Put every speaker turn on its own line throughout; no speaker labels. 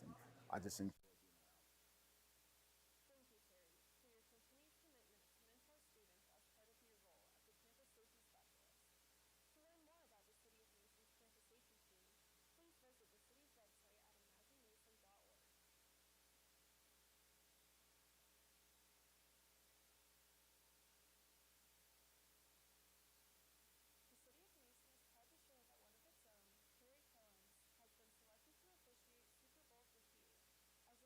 guys, and I just enjoy being around.
Thank you, Terry, for your continued commitment to mentor students as part of your role as a campus safety specialist. To learn more about the City of Mason's campus safety team, please visit the city's website at imaginemason.org. The City of Mason is proud to share that one of its own, Terry Combs, has been selected to officiate Super Bowl 58 as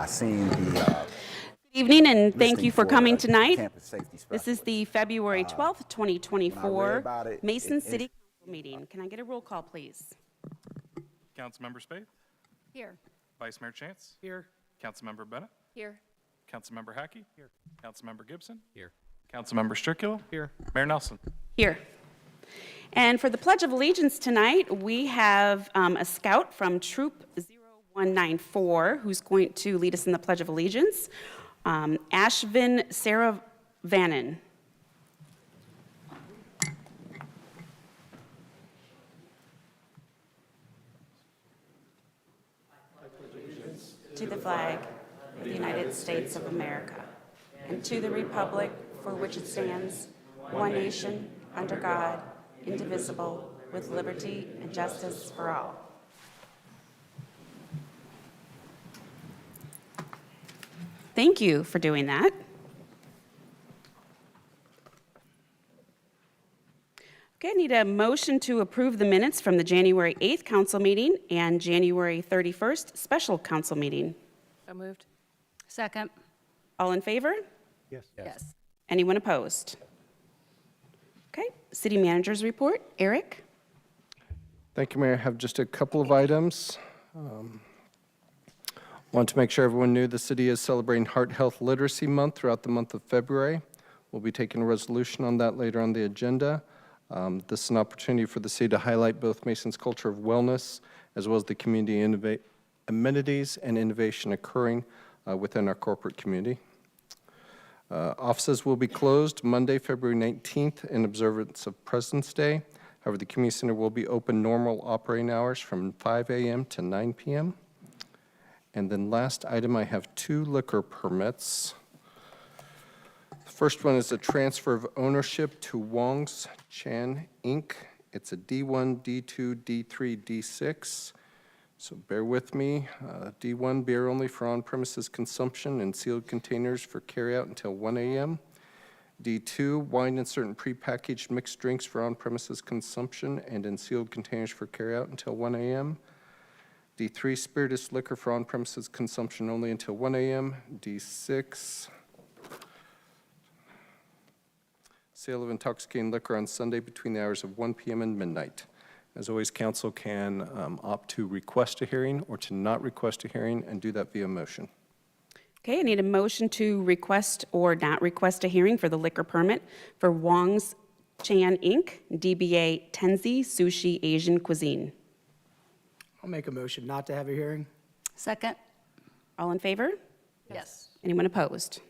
I seen the
Good evening, and thank
listing
you for
for
coming
a
tonight.
campus safety
This is
specialist.
the February 12th,
When I read
2024
about it,
Mason
it
City Council meeting. Can I get a roll call, please?
Councilmember Spade,
Here.
Vice Mayor Chance,
Here.
Councilmember Bennett,
Here.
Councilmember Hackey, here. Councilmember Gibson,
Here.
Councilmember Stricula, here. Mayor Nelson.
Here. And for the Pledge of Allegiance tonight, we have a scout from Troop 0194 who's going to lead us in the Pledge of Allegiance, Ashvin Sarah Vannon. To the flag of the United States of America, and to the republic for which it stands, one nation, under God, indivisible, with liberty and justice for all. Thank you for doing that. Okay, I need a motion to approve the minutes from the January 8th council meeting and January 31st special council meeting.
So moved. Second.
All in favor?
Yes.
Anyone opposed? Okay, city manager's report. Eric?
Thank you, Mayor. I have just a couple of items. Want to make sure everyone knew the city is celebrating Heart Health Literacy Month throughout the month of February. We'll be taking a resolution on that later on the agenda. This is an opportunity for the city to highlight both Mason's culture of wellness as well as the community amenities and innovation occurring within our corporate community. Offices will be closed Monday, February 19th in observance of President's Day. However, the community center will be open normal operating hours from 5 a.m. to 9 p.m. And then last item, I have 2 liquor permits. The first one is a transfer of ownership to Wong's Chan Inc. It's a D1, D2, D3, D6. So bear with me. D1, beer only for on-premises consumption in sealed containers for carryout until 1 a.m. D2, wine and certain prepackaged mixed drinks for on-premises consumption and in sealed containers for carryout until 1 a.m. D3, spirituous liquor for on-premises consumption only until 1 a.m. D6, sale of intoxicating liquor on Sunday between the hours of 1 p.m. and midnight. As always, council can opt to request a hearing or to not request a hearing and do that via motion.
Okay, I need a motion to request or not request a hearing for the liquor permit for Wong's Chan Inc., DBA Tenzi Sushi Asian Cuisine.
I'll make a motion not to have a hearing.
Second.
All in favor?
Yes.
Anyone opposed?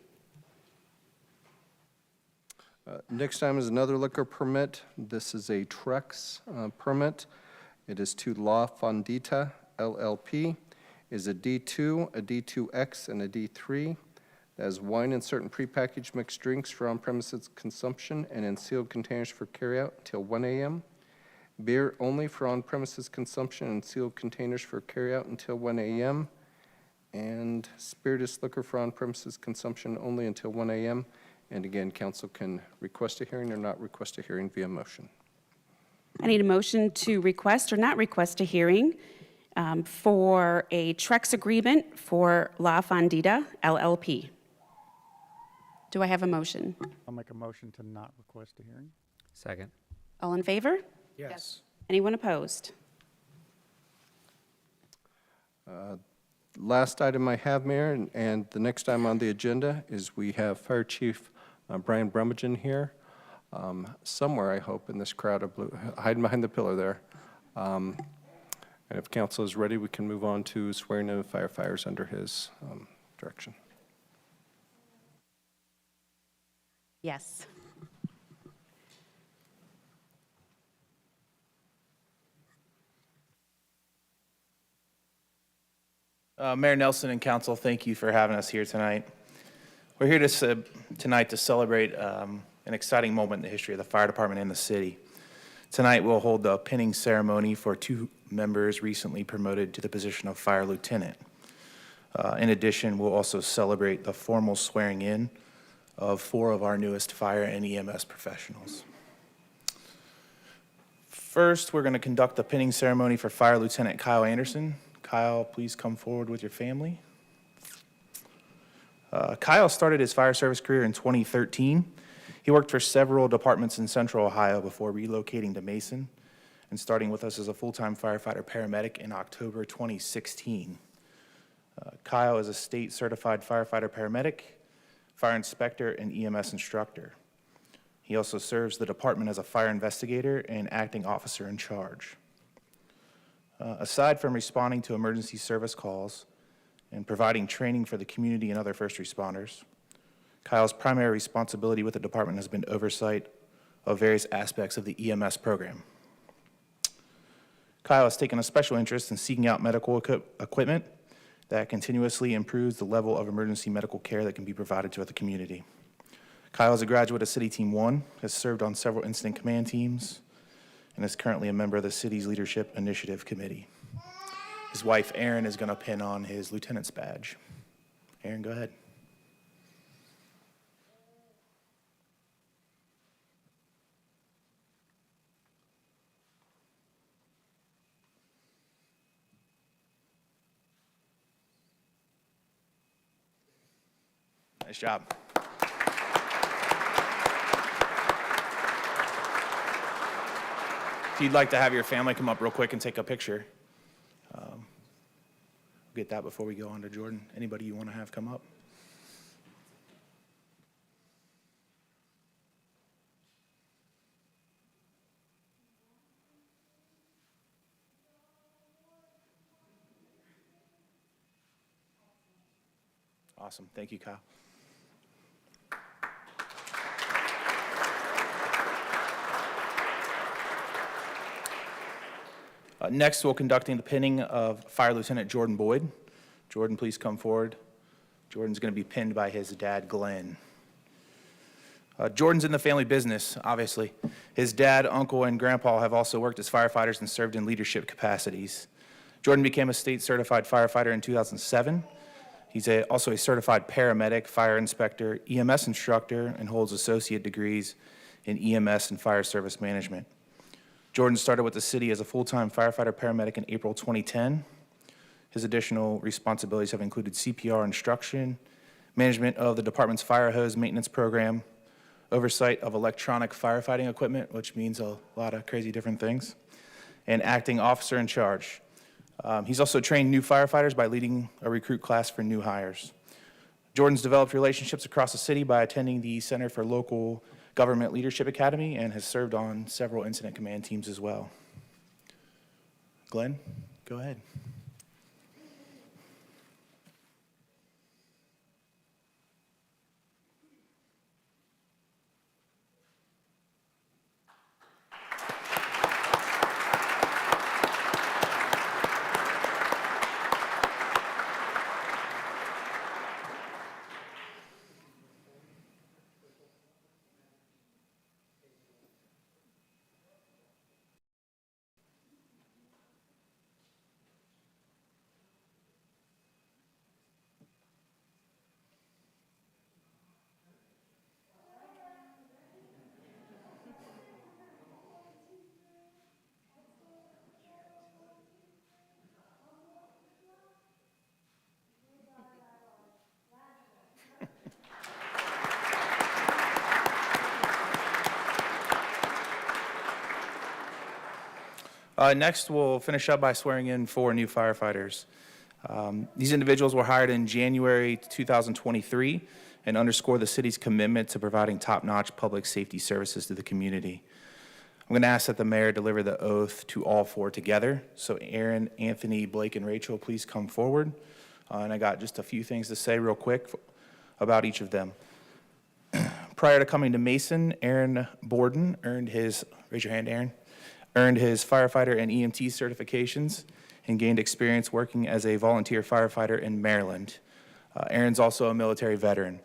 Next time is another liquor permit. This is a Trex permit. It is to La Fondita LLP. It is a D2, a D2X, and a D3. It has wine and certain prepackaged mixed drinks for on-premises consumption and in sealed containers for carryout till 1 a.m. Beer only for on-premises consumption and sealed containers for carryout until 1 a.m. And spirituous liquor for on-premises consumption only until 1 a.m. And again, council can request a hearing or not request a hearing via motion.
I need a motion to request or not request a hearing for a Trex agreement for La Fondita LLP. Do I have a motion?
I'll make a motion to not request a hearing.
Second.
All in favor?
Yes.
Anyone opposed?
Last item I have, Mayor, and the next item on the agenda is we have Fire Chief Brian Brummagem here. Somewhere, I hope, in this crowd of blue, hiding behind the pillar there. And if council is ready, we can move on to swearing in firefighters under his direction.
Yes.
Mayor Nelson and council, thank you for having us here tonight. We're here tonight to celebrate an exciting moment in the history of the fire department and the city. Tonight we'll hold the pinning ceremony for 2 members recently promoted to the position of fire lieutenant. In addition, we'll also celebrate the formal swearing in of 4 of our newest fire and EMS professionals. First, we're going to conduct the pinning ceremony for Fire Lieutenant Kyle Anderson. Kyle, please come forward with your family. Kyle started his fire service career in 2013. He worked for several departments in Central Ohio before relocating to Mason and starting with us as a full-time firefighter paramedic in October 2016. Kyle is a state certified firefighter paramedic, fire inspector, and EMS instructor. He also serves the department as a fire investigator and acting officer in charge. Aside from responding to emergency service calls and providing training for the community and other first responders, Kyle's primary responsibility with the department has been oversight of various aspects of the EMS program. Kyle has taken a special interest in seeking out medical equipment that continuously improves the level of emergency medical care that can be provided to the community. Kyle is a graduate of City Team 1, has served on several incident command teams, and is currently a member of the city's Leadership Initiative Committee. His wife, Erin, is going to pin on his lieutenant's badge. Erin, go ahead. Nice job. If you'd like to have your family come up real quick and take a picture, we'll get that before we go on to Jordan. Anybody you want to have come up? Awesome. Thank you, Kyle. Next, we're conducting the pinning of Fire Lieutenant Jordan Boyd. Jordan, please come forward. Jordan's going to be pinned by his dad, Glenn. Jordan's in the family business, obviously. His dad, uncle, and grandpa have also worked as firefighters and served in leadership capacities. Jordan became a state certified firefighter in 2007. He's also a certified paramedic, fire inspector, EMS instructor, and holds associate degrees in EMS and fire service management. Jordan started with the city as a full-time firefighter paramedic in April 2010. His additional responsibilities have included CPR instruction, management of the department's fire hose maintenance program, oversight of electronic firefighting equipment, which means a lot of crazy different things, and acting officer in charge. He's also trained new firefighters by leading a recruit class for new hires. Jordan's developed relationships across the city by attending the Center for Local Government Leadership Academy and has served on several incident command teams as well. Glenn, go ahead. Next, we'll finish up by swearing in 4 new firefighters. These individuals were hired in January 2023 and underscore the city's commitment to providing top-notch public safety services to the community. I'm going to ask that the mayor deliver the oath to all 4 together. So Aaron, Anthony, Blake, and Rachel, please come forward. And I got just a few things to say real quick about each of them. Prior to coming to Mason, Aaron Borden earned his, raise your hand, Aaron, earned his firefighter and EMT certifications and gained experience working as a volunteer firefighter in Maryland. Aaron's also a military veteran.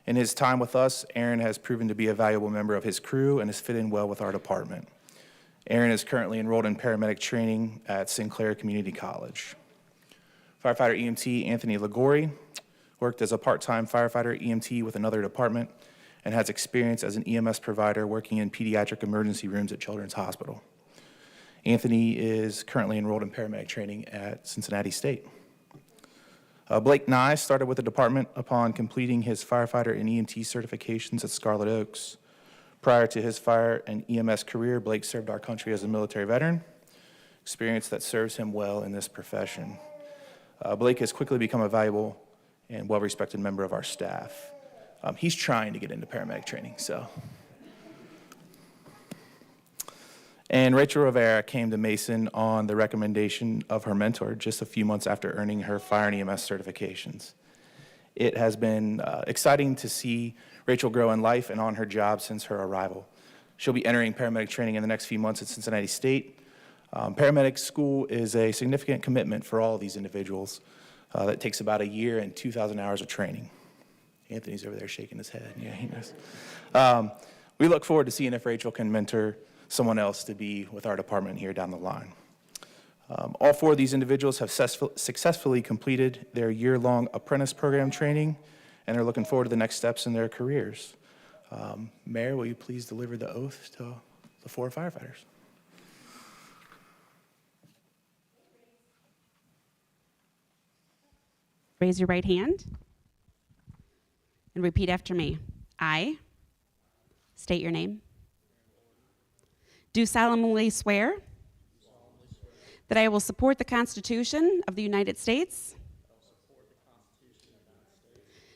In his time with us, Aaron has proven to be a valuable member of his crew and has fit in well with our department. Aaron is currently enrolled in paramedic training at Sinclair Community College. Firefighter EMT Anthony Ligori worked as a part-time firefighter EMT with another department and has experience as an EMS provider working in pediatric emergency rooms at Children's Hospital. Anthony is currently enrolled in paramedic training at Cincinnati State. Blake Nye started with the department upon completing his firefighter and EMT certifications at Scarlet Oaks. Prior to his fire and EMS career, Blake served our country as a military veteran, experience that serves him well in this profession. Blake has quickly become a valuable and well-respected member of our staff. He's trying to get into paramedic training, so. And Rachel Rivera came to Mason on the recommendation of her mentor just a few months after earning her fire and EMS certifications. It has been exciting to see Rachel grow in life and on her job since her arrival. She'll be entering paramedic training in the next few months at Cincinnati State. Paramedic school is a significant commitment for all of these individuals. That takes about a year and 2,000 hours of training. Anthony's over there shaking his head. Yeah, he knows. We look forward to seeing if Rachel can mentor someone else to be with our department here down the line. All four of these individuals have successfully completed their year-long apprentice program training, and are looking forward to the next steps in their careers. Mayor, will you please deliver the oath to the four firefighters?
Raise your right hand and repeat after me. I state your name. Do solemnly swear that I will support the Constitution of the United States,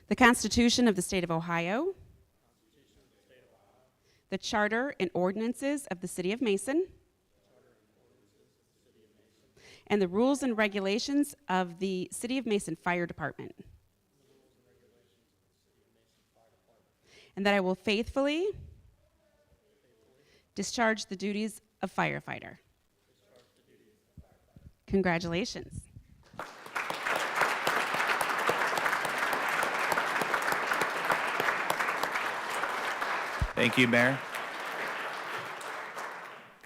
the Constitution of the State of Ohio, the Charter and ordinances of the City of Mason, and the rules and regulations of the City of Mason Fire Department, and that I will faithfully discharge the duties of firefighter. Congratulations.
Thank you, Mayor.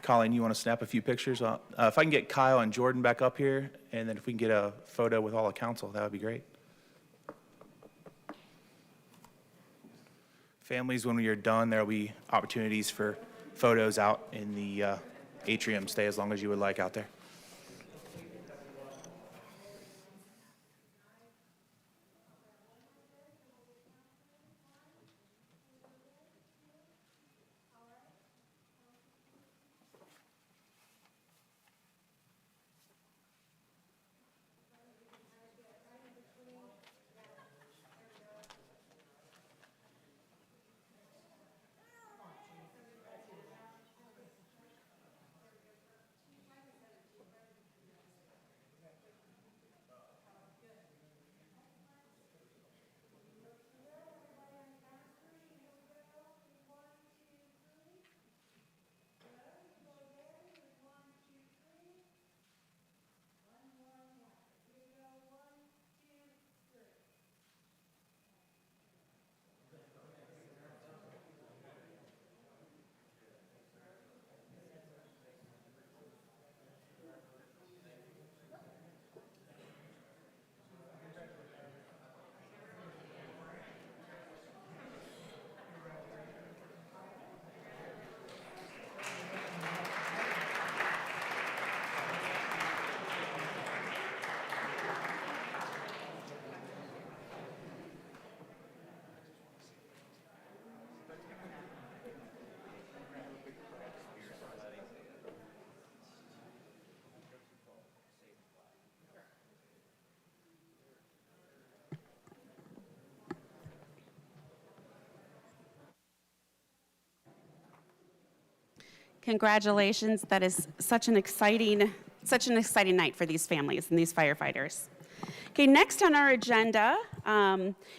Colleen, you want to snap a few pictures? If I can get Kyle and Jordan back up here, and then if we can get a photo with all the council, that would be great. Families, when you're done, there will be opportunities for photos out in the atrium. Stay as long as you would like out there.
Congratulations. That is such an exciting night for these families and these firefighters. Okay, next on our agenda,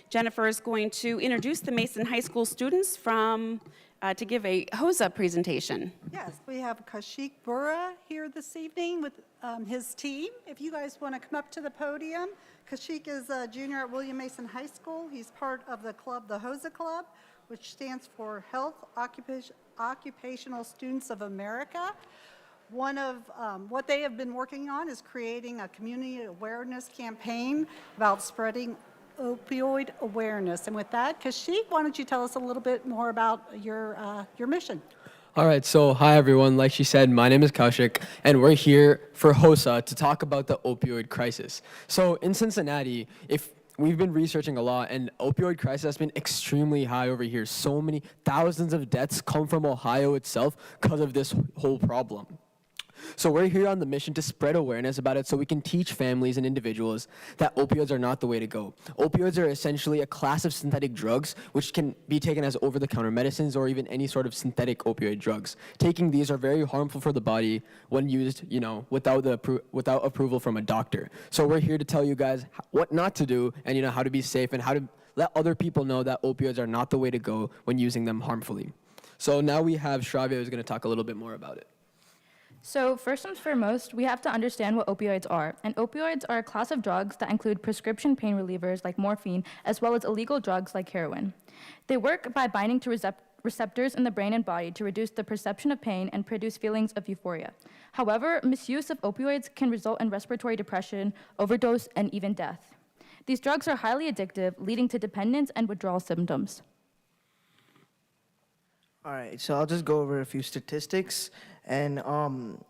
Jennifer is going to introduce the Mason High School students to give a HOSA presentation.
Yes, we have Kashik Bura here this evening with his team. If you guys want to come up to the podium, Kashik is a junior at William Mason High School. He's part of the club, the HOSA Club, which stands for Health Occupational Students of America. One of what they have been working on is creating a community awareness campaign about spreading opioid awareness. And with that, Kashik, why don't you tell us a little bit more about your mission?
All right, so hi everyone. Like she said, my name is Kaushik, and we're here for HOSA to talk about the opioid crisis. So in Cincinnati, we've been researching a lot, and opioid crisis has been extremely high over here. So many thousands of deaths come from Ohio itself because of this whole problem. So we're here on the mission to spread awareness about it so we can teach families and individuals that opioids are not the way to go. Opioids are essentially a class of synthetic drugs which can be taken as over-the-counter medicines or even any sort of synthetic opioid drugs. Taking these are very harmful for the body when used, without approval from a doctor. So we're here to tell you guys what not to do and how to be safe and how to let other people know that opioids are not the way to go when using them harmfully. So now we have Shravya who's going to talk a little bit more about it.
So first and foremost, we have to understand what opioids are. And opioids are a class of drugs that include prescription pain relievers like morphine, as well as illegal drugs like heroin. They work by binding to receptors in the brain and body to reduce the perception of pain and produce feelings of euphoria. However, misuse of opioids can result in respiratory depression, overdose, and even death. These drugs are highly addictive, leading to dependence and withdrawal symptoms.
All right, so I'll just go over a few statistics. And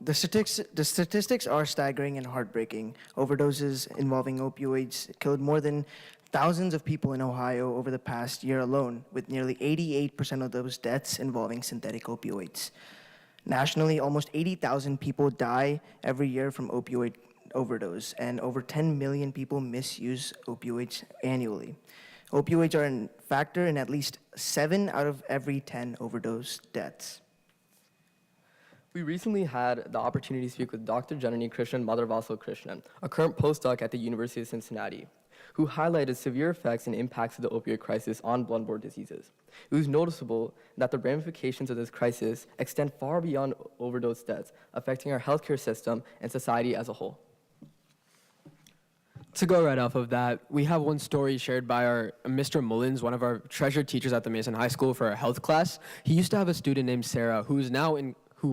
the statistics are staggering and heartbreaking. Overdoses involving opioids killed more than thousands of people in Ohio over the past year alone, with nearly 88% of those deaths involving synthetic opioids. Nationally, almost 80,000 people die every year from opioid overdose, and over 10 million people misuse opioids annually. Opioids are a factor in at least 7 out of every 10 overdose deaths.
We recently had the opportunity to speak with Dr. Janani Krishnan Madharvasu Krishnan, a current postdoc at the University of Cincinnati, who highlighted severe effects and impacts of the opioid crisis on blood-borne diseases. It was noticeable that the ramifications of this crisis extend far beyond overdose deaths, affecting our healthcare system and society as a whole. To go right off of that, we have one story shared by our Mr. Mullins, one of our treasured teachers at the Mason High School for our health class. He used to have a student named Sarah who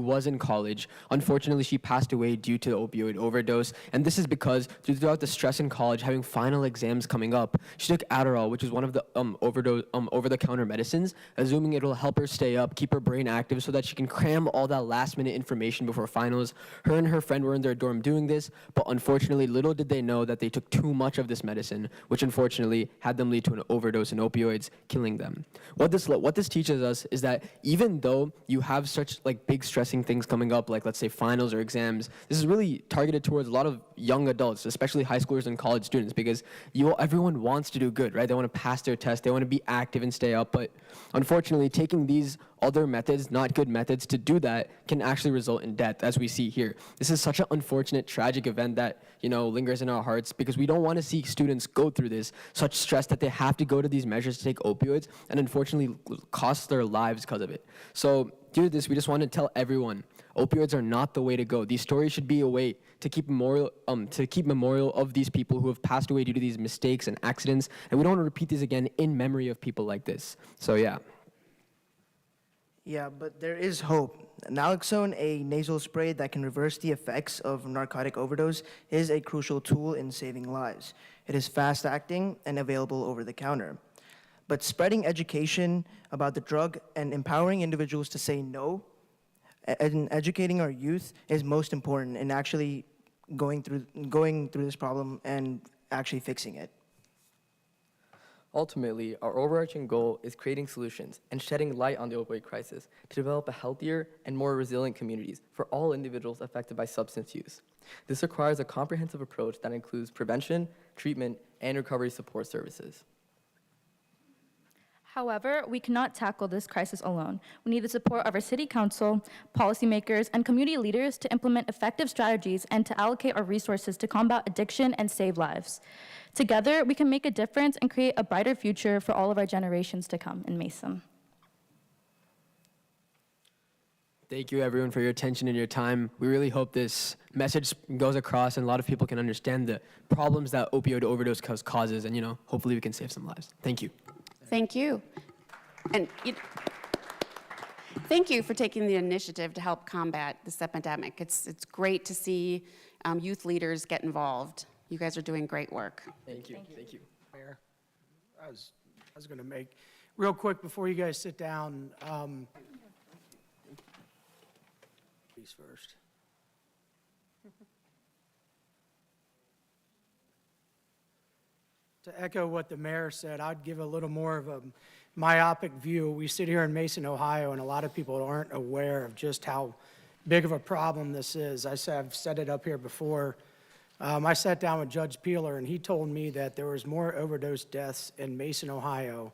was in college. Unfortunately, she passed away due to opioid overdose, and this is because throughout the stress in college, having final exams coming up, she took Adderall, which is one of the over-the-counter medicines, assuming it'll help her stay up, keep her brain active, so that she can cram all that last-minute information before finals. Her and her friend were in their dorm doing this, but unfortunately, little did they know that they took too much of this medicine, which unfortunately had them lead to an overdose in opioids, killing them. What this teaches us is that even though you have such big stressing things coming up, like let's say finals or exams, this is really targeted towards a lot of young adults, especially high schoolers and college students, because everyone wants to do good, right? They want to pass their test, they want to be active and stay up, but unfortunately taking these other methods, not good methods, to do that can actually result in death, as we see here. This is such an unfortunate, tragic event that, lingers in our hearts, because we don't want to see students go through this, such stress that they have to go to these measures to take opioids, and unfortunately cost their lives because of it. So due to this, we just want to tell everyone, opioids are not the way to go. These stories should be a way to keep memorial of these people who have passed away due to these mistakes and accidents, and we don't want to repeat these again in memory of people like this. So yeah.
Yeah, but there is hope. Naloxone, a nasal spray that can reverse the effects of narcotic overdose, is a crucial tool in saving lives. It is fast-acting and available over the counter. But spreading education about the drug and empowering individuals to say no and educating our youth is most important in actually going through this problem and actually fixing it.
Ultimately, our overarching goal is creating solutions and shedding light on the opioid crisis to develop a healthier and more resilient communities for all individuals affected by substance use. This requires a comprehensive approach that includes prevention, treatment, and recovery support services.
However, we cannot tackle this crisis alone. We need the support of our city council, policymakers, and community leaders to implement effective strategies and to allocate our resources to combat addiction and save lives. Together, we can make a difference and create a brighter future for all of our generations to come in Mason.
Thank you, everyone, for your attention and your time. We really hope this message goes across and a lot of people can understand the problems that opioid overdose causes, and hopefully we can save some lives. Thank you.
Thank you. And thank you for taking the initiative to help combat this epidemic. It's great to see youth leaders get involved. You guys are doing great work.
Thank you. Thank you.
Mayor, I was going to make, real quick before you guys sit down, ladies first. To echo what the mayor said, I'd give a little more of a myopic view. We sit here in Mason, Ohio, and a lot of people aren't aware of just how big of a problem this is. I've said it up here before. I sat down with Judge Peeler, and he told me that there was more overdose deaths in Mason, Ohio.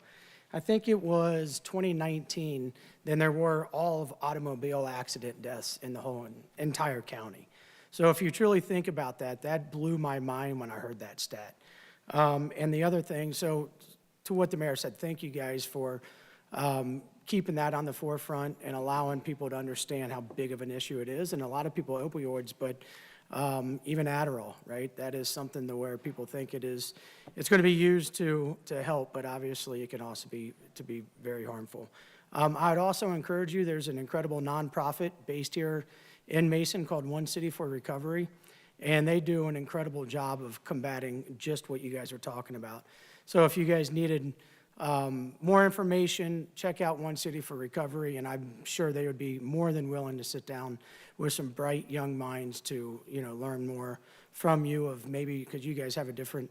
I think it was 2019 than there were all of automobile accident deaths in the whole entire county. So if you truly think about that, that blew my mind when I heard that stat. And the other thing, so to what the mayor said, thank you guys for keeping that on the forefront and allowing people to understand how big of an issue it is. And a lot of people opioids, but even Adderall, right? That is something to where people think it's going to be used to help, but obviously it can also be very harmful. I would also encourage you, there's an incredible nonprofit based here in Mason called One City for Recovery, and they do an incredible job of combating just what you guys are talking about. So if you guys needed more information, check out One City for Recovery, and I'm sure they would be more than willing to sit down with some bright young minds to, learn more from you of maybe, because you guys have a different,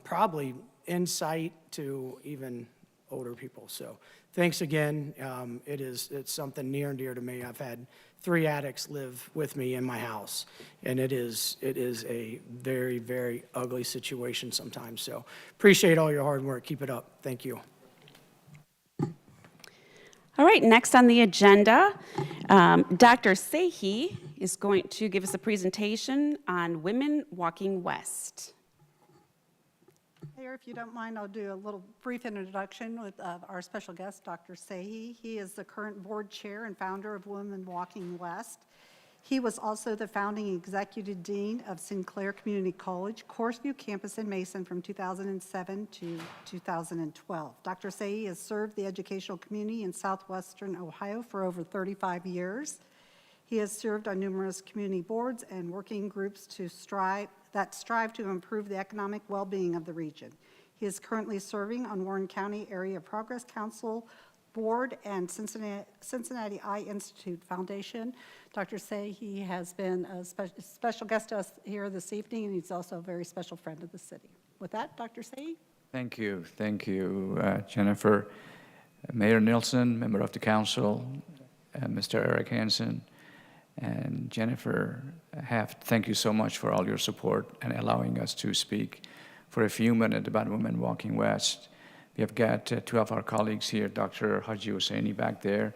probably insight to even older people. So thanks again. It's something near and dear to me. I've had 3 addicts live with me in my house, and it is a very, very ugly situation sometimes. So appreciate all your hard work. Keep it up. Thank you.
All right, next on the agenda, Dr. Sehi is going to give us a presentation on Women Walking West.
Mayor, if you don't mind, I'll do a little brief introduction with our special guest, Dr. Sehi. He is the current board chair and founder of Women Walking West. He was also the founding executive dean of Sinclair Community College, Courseview campus in Mason from 2007 to 2012. Dr. Sehi has served the educational community in southwestern Ohio for over 35 years. He has served on numerous community boards and working groups that strive to improve the economic well-being of the region. He is currently serving on Warren County Area Progress Council Board and Cincinnati Eye Institute Foundation. Dr. Sehi has been a special guest to us here this evening, and he's also a very special friend of the city. With that, Dr. Sehi.
Thank you, Jennifer. Mayor Nelson, member of the council, Mr. Eric Hansen, and Jennifer, thank you so much for all your support and allowing us to speak for a few minutes about Women Walking West. We have got 2 of our colleagues here, Dr. Haji Hosseini back there,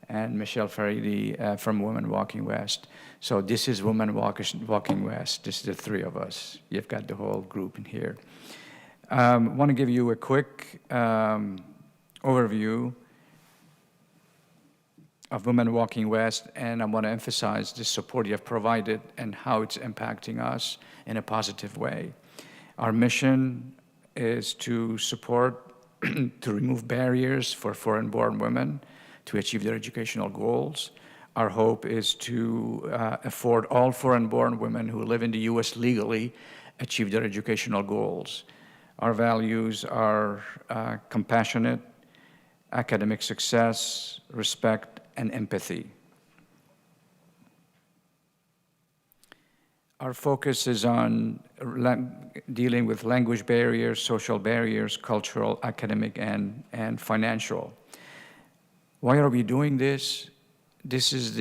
and Michelle Faridi from Women Walking West. So this is Women Walking West. This is the 3 of us. You've got the whole group in here. I want to give you a quick overview of Women Walking West, and I want to emphasize the support you have provided and how it's impacting us in a positive way. Our mission is to support, to remove barriers for foreign-born women to achieve their educational goals. Our hope is to afford all foreign-born women who live in the U.S. legally achieve their educational goals. Our values are compassionate, academic success, respect, and empathy. Our focus is on dealing with language barriers, social barriers, cultural, academic, and financial. Why are we doing this? This is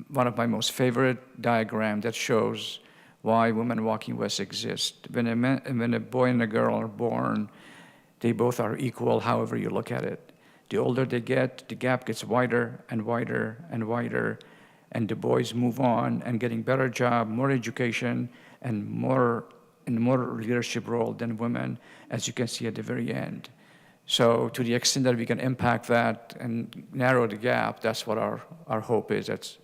one of my most favorite diagrams that shows why Women Walking West exist. When a boy and a girl are born, they both are equal, however you look at it. The older they get, the gap gets wider and wider and wider, and the boys move on and getting better job, more education, and more leadership role than women, as you can see at the very end. So to the extent that we can impact that and narrow the gap, that's what our hope is. That's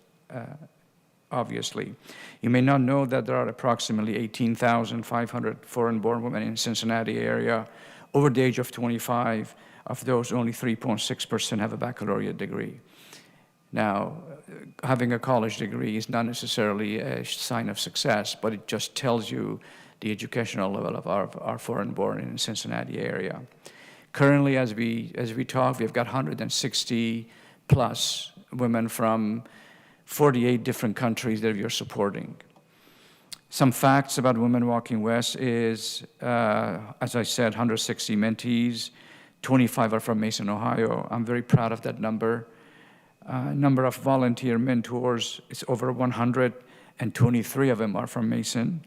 obviously. You may not know that there are approximately 18,500 foreign-born women in Cincinnati area over the age of 25. Of those, only 3.6% have a baccalaureate degree. Now, having a college degree is not necessarily a sign of success, but it just tells you the educational level of our foreign-born in the Cincinnati area. Currently, as we talk, we've got 160 plus women from 48 different countries that we are supporting. Some facts about Women Walking West is, as I said, 160 mentees, 25 are from Mason, Ohio. I'm very proud of that number. Number of volunteer mentors is over 100, and 23 of them are from Mason.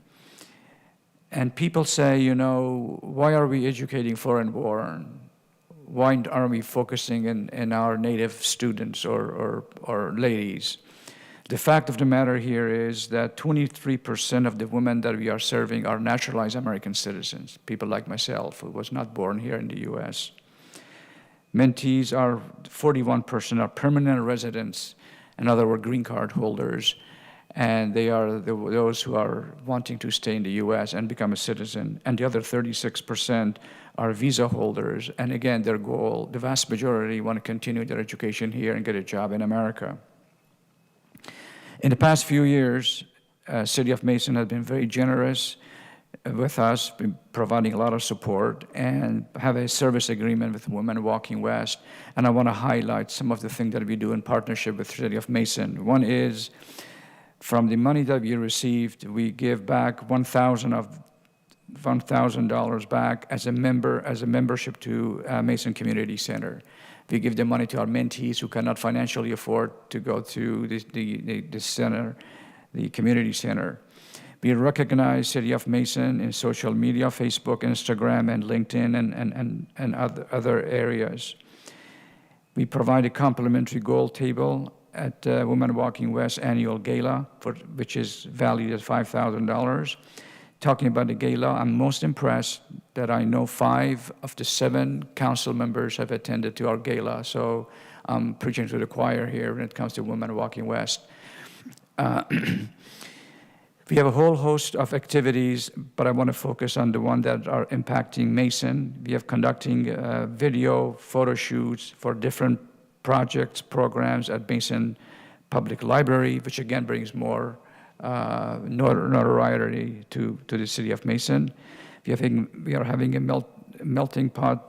And people say, you know, why are we educating foreign-born? Why are we focusing in our native students or ladies? The fact of the matter here is that 23% of the women that we are serving are naturalized American citizens, people like myself who was not born here in the US. Mentees are 41% are permanent residents, in other words, green card holders, and they are those who are wanting to stay in the US and become a citizen, and the other 36% are visa holders, and again, their goal, the vast majority want to continue their education here and get a job in America. In the past few years, City of Mason has been very generous with us, been providing a lot of support, and have a service agreement with Women Walking West. And I want to highlight some of the things that we do in partnership with the City of Mason. One is, from the money that we received, we give back $1,000 back as a membership to Mason Community Center. We give the money to our mentees who cannot financially afford to go to the center, the community center. We recognize City of Mason in social media, Facebook, Instagram, and LinkedIn, and other areas. We provide a complimentary gold table at Women Walking West annual gala, which is valued at $5,000. Talking about the gala, I'm most impressed that I know 5 of the 7 council members have attended to our gala, so I'm preaching to the choir here when it comes to Women Walking West. We have a whole host of activities, but I want to focus on the ones that are impacting Mason. We are conducting video photo shoots for different projects, programs at Mason Public Library, which again brings more notoriety to the City of Mason. We are having a melting pot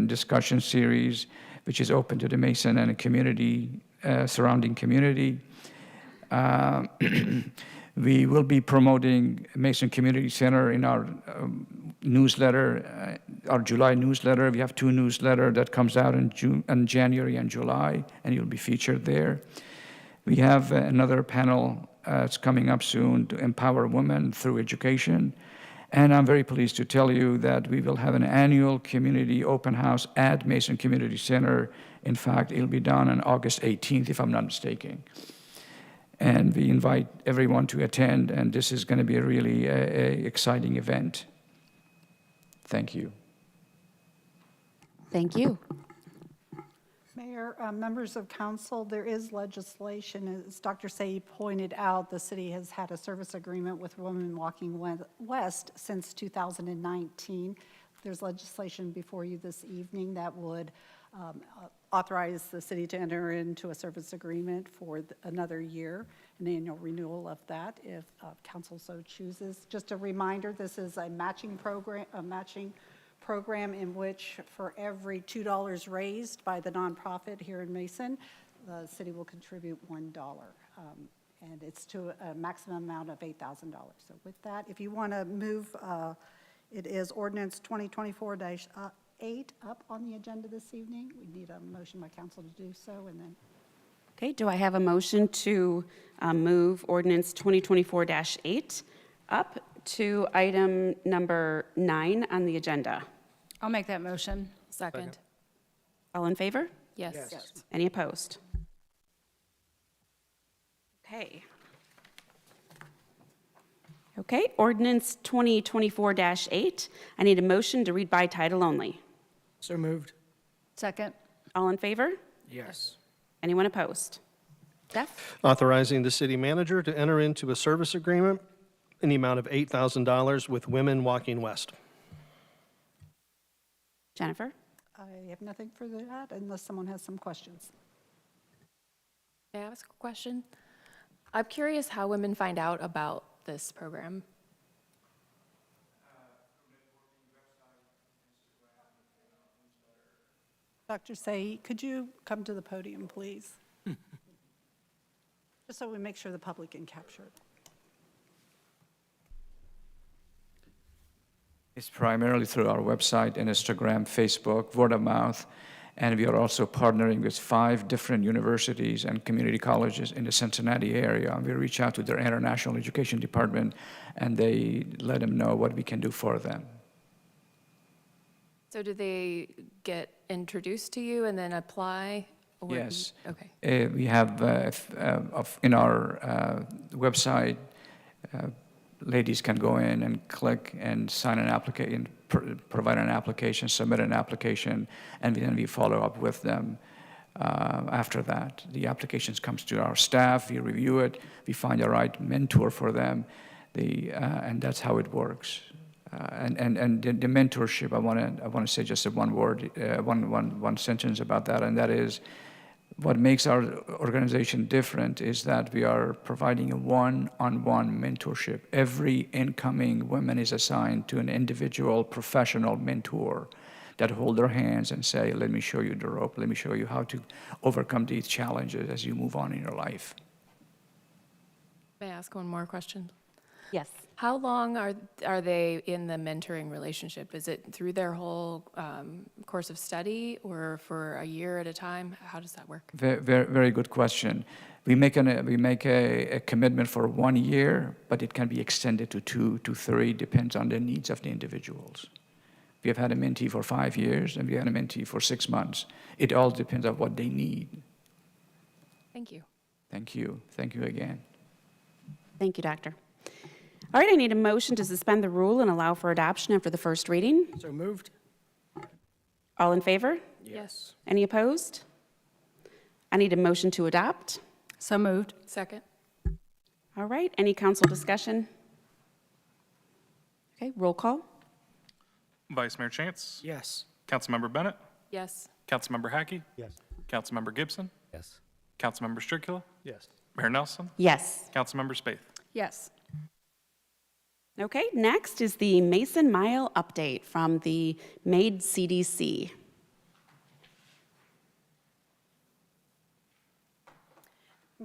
discussion series, which is open to the Mason and a community, surrounding community. We will be promoting Mason Community Center in our newsletter, our July newsletter. We have 2 newsletters that comes out in January and July, and you'll be featured there. We have another panel it's coming up soon to empower women through education. And I'm very pleased to tell you that we will have an annual community open house at Mason Community Center. In fact, it'll be done on August 18th, if I'm not mistaken. And we invite everyone to attend, and this is going to be a really exciting event. Thank you.
Thank you.
Mayor, members of council, there is legislation. As Dr. Say pointed out, the city has had a service agreement with Women Walking West since 2019. There's legislation before you this evening that would authorize the city to enter into a service agreement for another year, an annual renewal of that if council so chooses. Just a reminder, this is a matching program in which for every $2 raised by the nonprofit here in Mason, the city will contribute $1. And it's to a maximum amount of $8,000. So with that, if you want to move, it is ordinance 2024-8 up on the agenda this evening. We need a motion by council to do so, and then.
Okay, do I have a motion to move ordinance 2024-8 up to item number 9 on the agenda?
I'll make that motion. Second.
All in favor?
Yes.
Any opposed? Okay. Okay, ordinance 2024-8. I need a motion to read by title only.
So moved.
Second.
All in favor?
Yes.
Anyone opposed? Jeff?
Authorizing the city manager to enter into a service agreement in the amount of $8,000 with Women Walking West.
Jennifer?
I have nothing for that unless someone has some questions.
May I ask a question? I'm curious how women find out about this program.
Dr. Say, could you come to the podium, please? just so we make sure the public can capture it.
It's primarily through our website and Instagram, Facebook, word of mouth, and we are also partnering with 5 different universities and community colleges in the Cincinnati area. We reach out to their international education department, and they let them know what we can do for them.
So do they get introduced to you and then apply? Or
Yes.
Okay.
We have in our website, ladies can go in and click and sign an application, provide an application, submit an application, and then we follow up with them after that. The applications comes to our staff, we review it, we find the right mentor for them, and that's how it works. And the mentorship, I want to say just one word, one sentence about that, and that is, what makes our organization different is that we are providing a one-on-one mentorship. Every incoming woman is assigned to an individual professional mentor that hold their hands and say, let me show you the rope, let me show you how to overcome these challenges as you move on in your life.
May I ask one more question?
Yes.
How long are they in the mentoring relationship? Is it through their whole course of study or for a year at a time? How does that work?
Very good question. We make a commitment for 1 year, but it can be extended to 2 to 3, depends on the needs of the individuals. We have had a mentee for 5 years, and we had a mentee for 6 months. It all depends on what they need.
Thank you.
Thank you. Thank you again.
Thank you, Doctor. All right, I need a motion to suspend the rule and allow for adoption after the first reading.
So moved?
All in favor?
Yes.
Any opposed? I need a motion to adopt.
So moved.
Second.
All right, any council discussion? Okay, roll call.
Vice Mayor Chance.
Yes.
Councilmember Bennett.
Yes.
Councilmember Hackey.
Yes.
Councilmember Gibson.
Yes.
Councilmember Stricula.
Yes.
Mayor Nelson.
Yes.
Councilmember Spaeth.
Yes.
Okay, next is the Mason Mile update from the MAID CDC.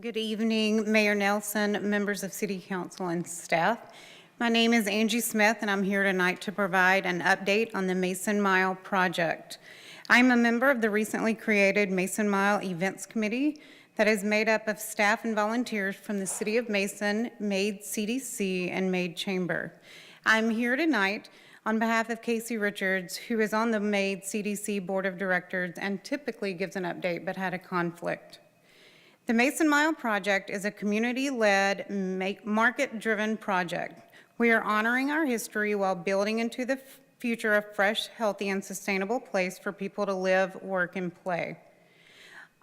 Good evening, Mayor Nelson, members of City Council, and staff. My name is Angie Smith, and I'm here tonight to provide an update on the Mason Mile project. I'm a member of the recently created Mason Mile Events Committee that is made up of staff and volunteers from the City of Mason, MAID CDC, and MAID Chamber. I'm here tonight on behalf of Casey Richards, who is on the MAID CDC Board of Directors and typically gives an update but had a conflict. The Mason Mile project is a community-led, market-driven project. We are honoring our history while building into the future a fresh, healthy, and sustainable place for people to live, work, and play.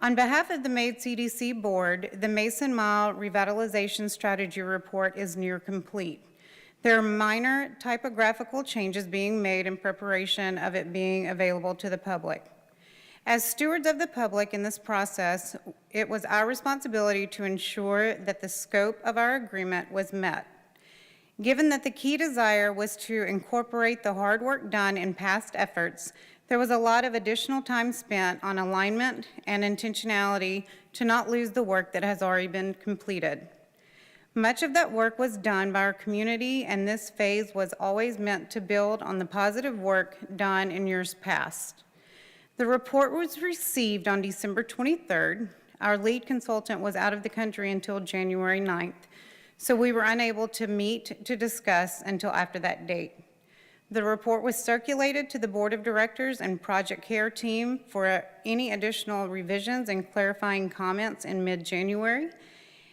On behalf of the MAID CDC Board, the Mason Mile Revitalization Strategy Report is near complete. There are minor typographical changes being made in preparation of it being available to the public. As stewards of the public in this process, it was our responsibility to ensure that the scope of our agreement was met. Given that the key desire was to incorporate the hard work done in past efforts, there was a lot of additional time spent on alignment and intentionality to not lose the work that has already been completed. Much of that work was done by our community, and this phase was always meant to build on the positive work done in years past. The report was received on December 23rd. Our lead consultant was out of the country until January 9th, so we were unable to meet to discuss until after that date. The report was circulated to the Board of Directors and Project Care team for any additional revisions and clarifying comments in mid-January,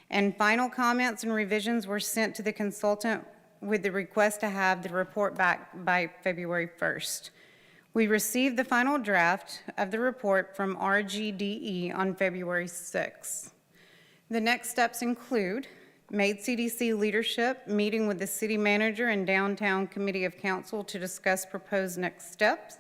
and final comments and revisions were sent to the consultant with the request to have the report back by February 1st. We received the final draft of the report from RGDE on February 6th. The next steps include MAID CDC leadership meeting with the city manager and downtown committee of council to discuss proposed next steps.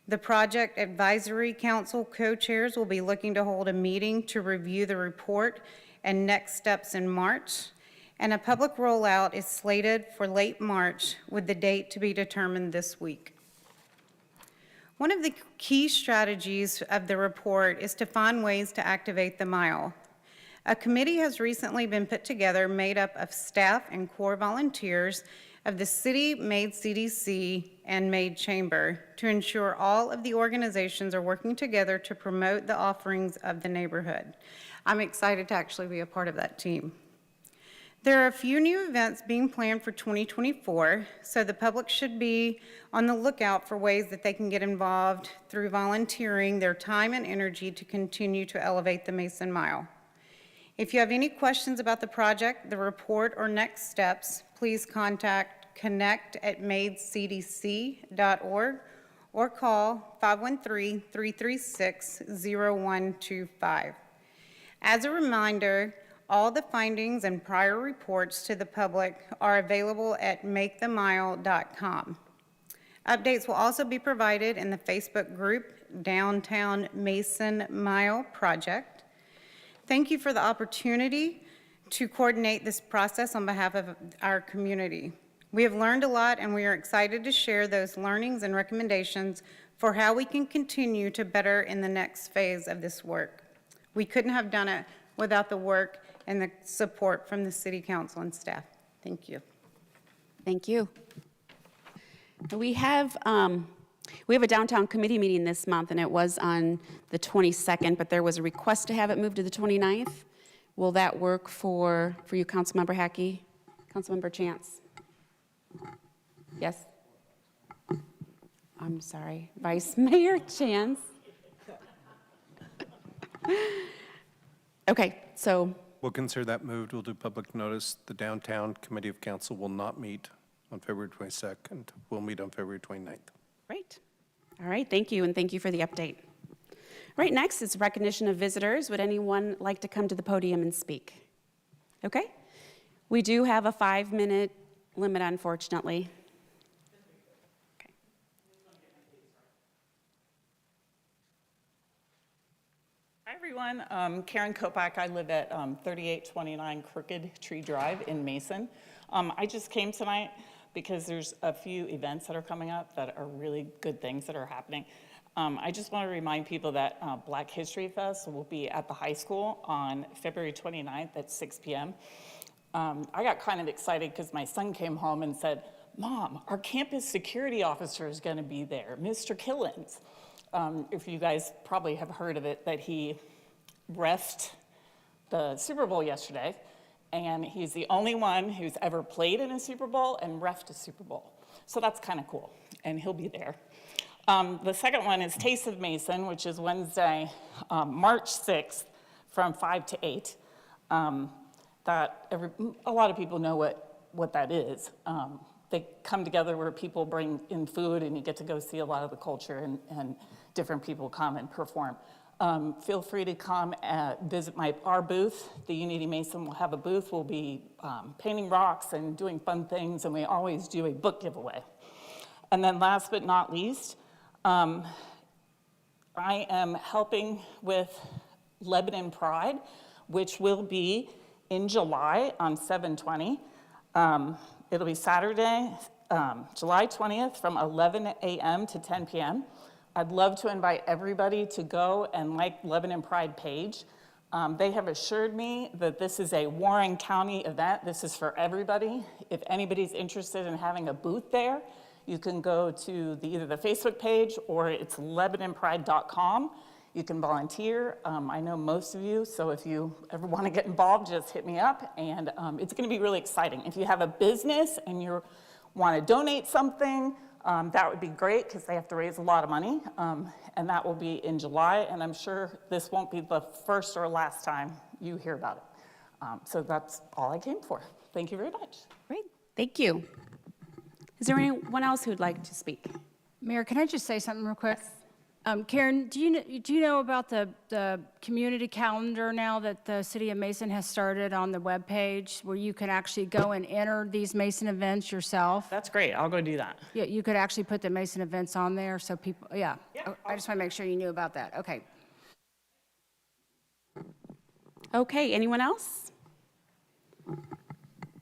The project advisory council co-chairs will be looking to hold a meeting to review the report and next steps in March. And a public rollout is slated for late March with the date to be determined this week. One of the key strategies of the report is to find ways to activate the mile. A committee has recently been put together made up of staff and core volunteers of the City MAID CDC and MAID Chamber to ensure all of the organizations are working together to promote the offerings of the neighborhood. I'm excited to actually be a part of that team. There are a few new events being planned for 2024, so the public should be on the lookout for ways that they can get involved through volunteering their time and energy to continue to elevate the Mason Mile. If you have any questions about the project, the report, or next steps, please contact connect@maidcdc.org or call 513-336-0125. As a reminder, all the findings and prior reports to the public are available at makethemile.com. Updates will also be provided in the Facebook group Downtown Mason Mile Project. Thank you for the opportunity to coordinate this process on behalf of our community. We have learned a lot, and we are excited to share those learnings and recommendations for how we can continue to better in the next phase of this work. We couldn't have done it without the work and the support from the City Council and staff. Thank you.
Thank you. We have a downtown committee meeting this month, and it was on the 22nd, but there was a request to have it moved to the 29th. Will that work for you, Councilmember Hackey? Councilmember Chance? Yes? I'm sorry, Vice Mayor Chance. Okay, so.
We'll consider that moved. We'll do public notice. The Downtown Committee of Council will not meet on February 22nd. We'll meet on February 29th.
Great. All right, thank you, and thank you for the update. Right, next is recognition of visitors. Would anyone like to come to the podium and speak? Okay. We do have a 5-minute limit, unfortunately. Okay.
Hi, everyone. Karen Kopak. I live at 3829 Crooked Tree Drive in Mason. I just came tonight because there's a few events that are coming up that are really good things that are happening. I just want to remind people that Black History Fest will be at the high school on February 29th at 6 p.m. I got kind of excited because my son came home and said, "Mom, our campus security officer is going to be there, Mr. Killens." If you guys probably have heard of it, that he reffed the Super Bowl yesterday, and he's the only one who's ever played in a Super Bowl and reffed a Super Bowl. So that's kind of cool, and he'll be there. The second one is Taste of Mason, which is Wednesday, March 6th from 5 to 8. A lot of people know what that is. They come together where people bring in food, and you get to go see a lot of the culture, and different people come and perform. Feel free to come visit our booth. The Unity Mason will have a booth. We'll be painting rocks and doing fun things, and we always do a book giveaway. And then last but not least, I am helping with Lebanon Pride, which will be in July on 7/20. It'll be Saturday, July 20th from 11 a.m. to 10 p.m. I'd love to invite everybody to go and like Lebanon Pride page. They have assured me that this is a Warren County event. This is for everybody. If anybody's interested in having a booth there, you can go to either the Facebook page or it's LebanonPride.com. You can volunteer. I know most of you, so if you ever want to get involved, just hit me up, and it's going to be really exciting. If you have a business and you want to donate something, that would be great because they have to raise a lot of money, and that will be in July, and I'm sure this won't be the first or last time you hear about it. So that's all I came for. Thank you very much.
Great, thank you. Is there anyone else who'd like to speak?
Mayor, can I just say something real quick? Karen, do you know about the community calendar now that the City of Mason has started on the webpage where you can actually go and enter these Mason events yourself?
That's great. I'll go do that.
Yeah, you could actually put the Mason events on there so people, yeah. I just want to make sure you knew about that. Okay.
Okay, anyone else?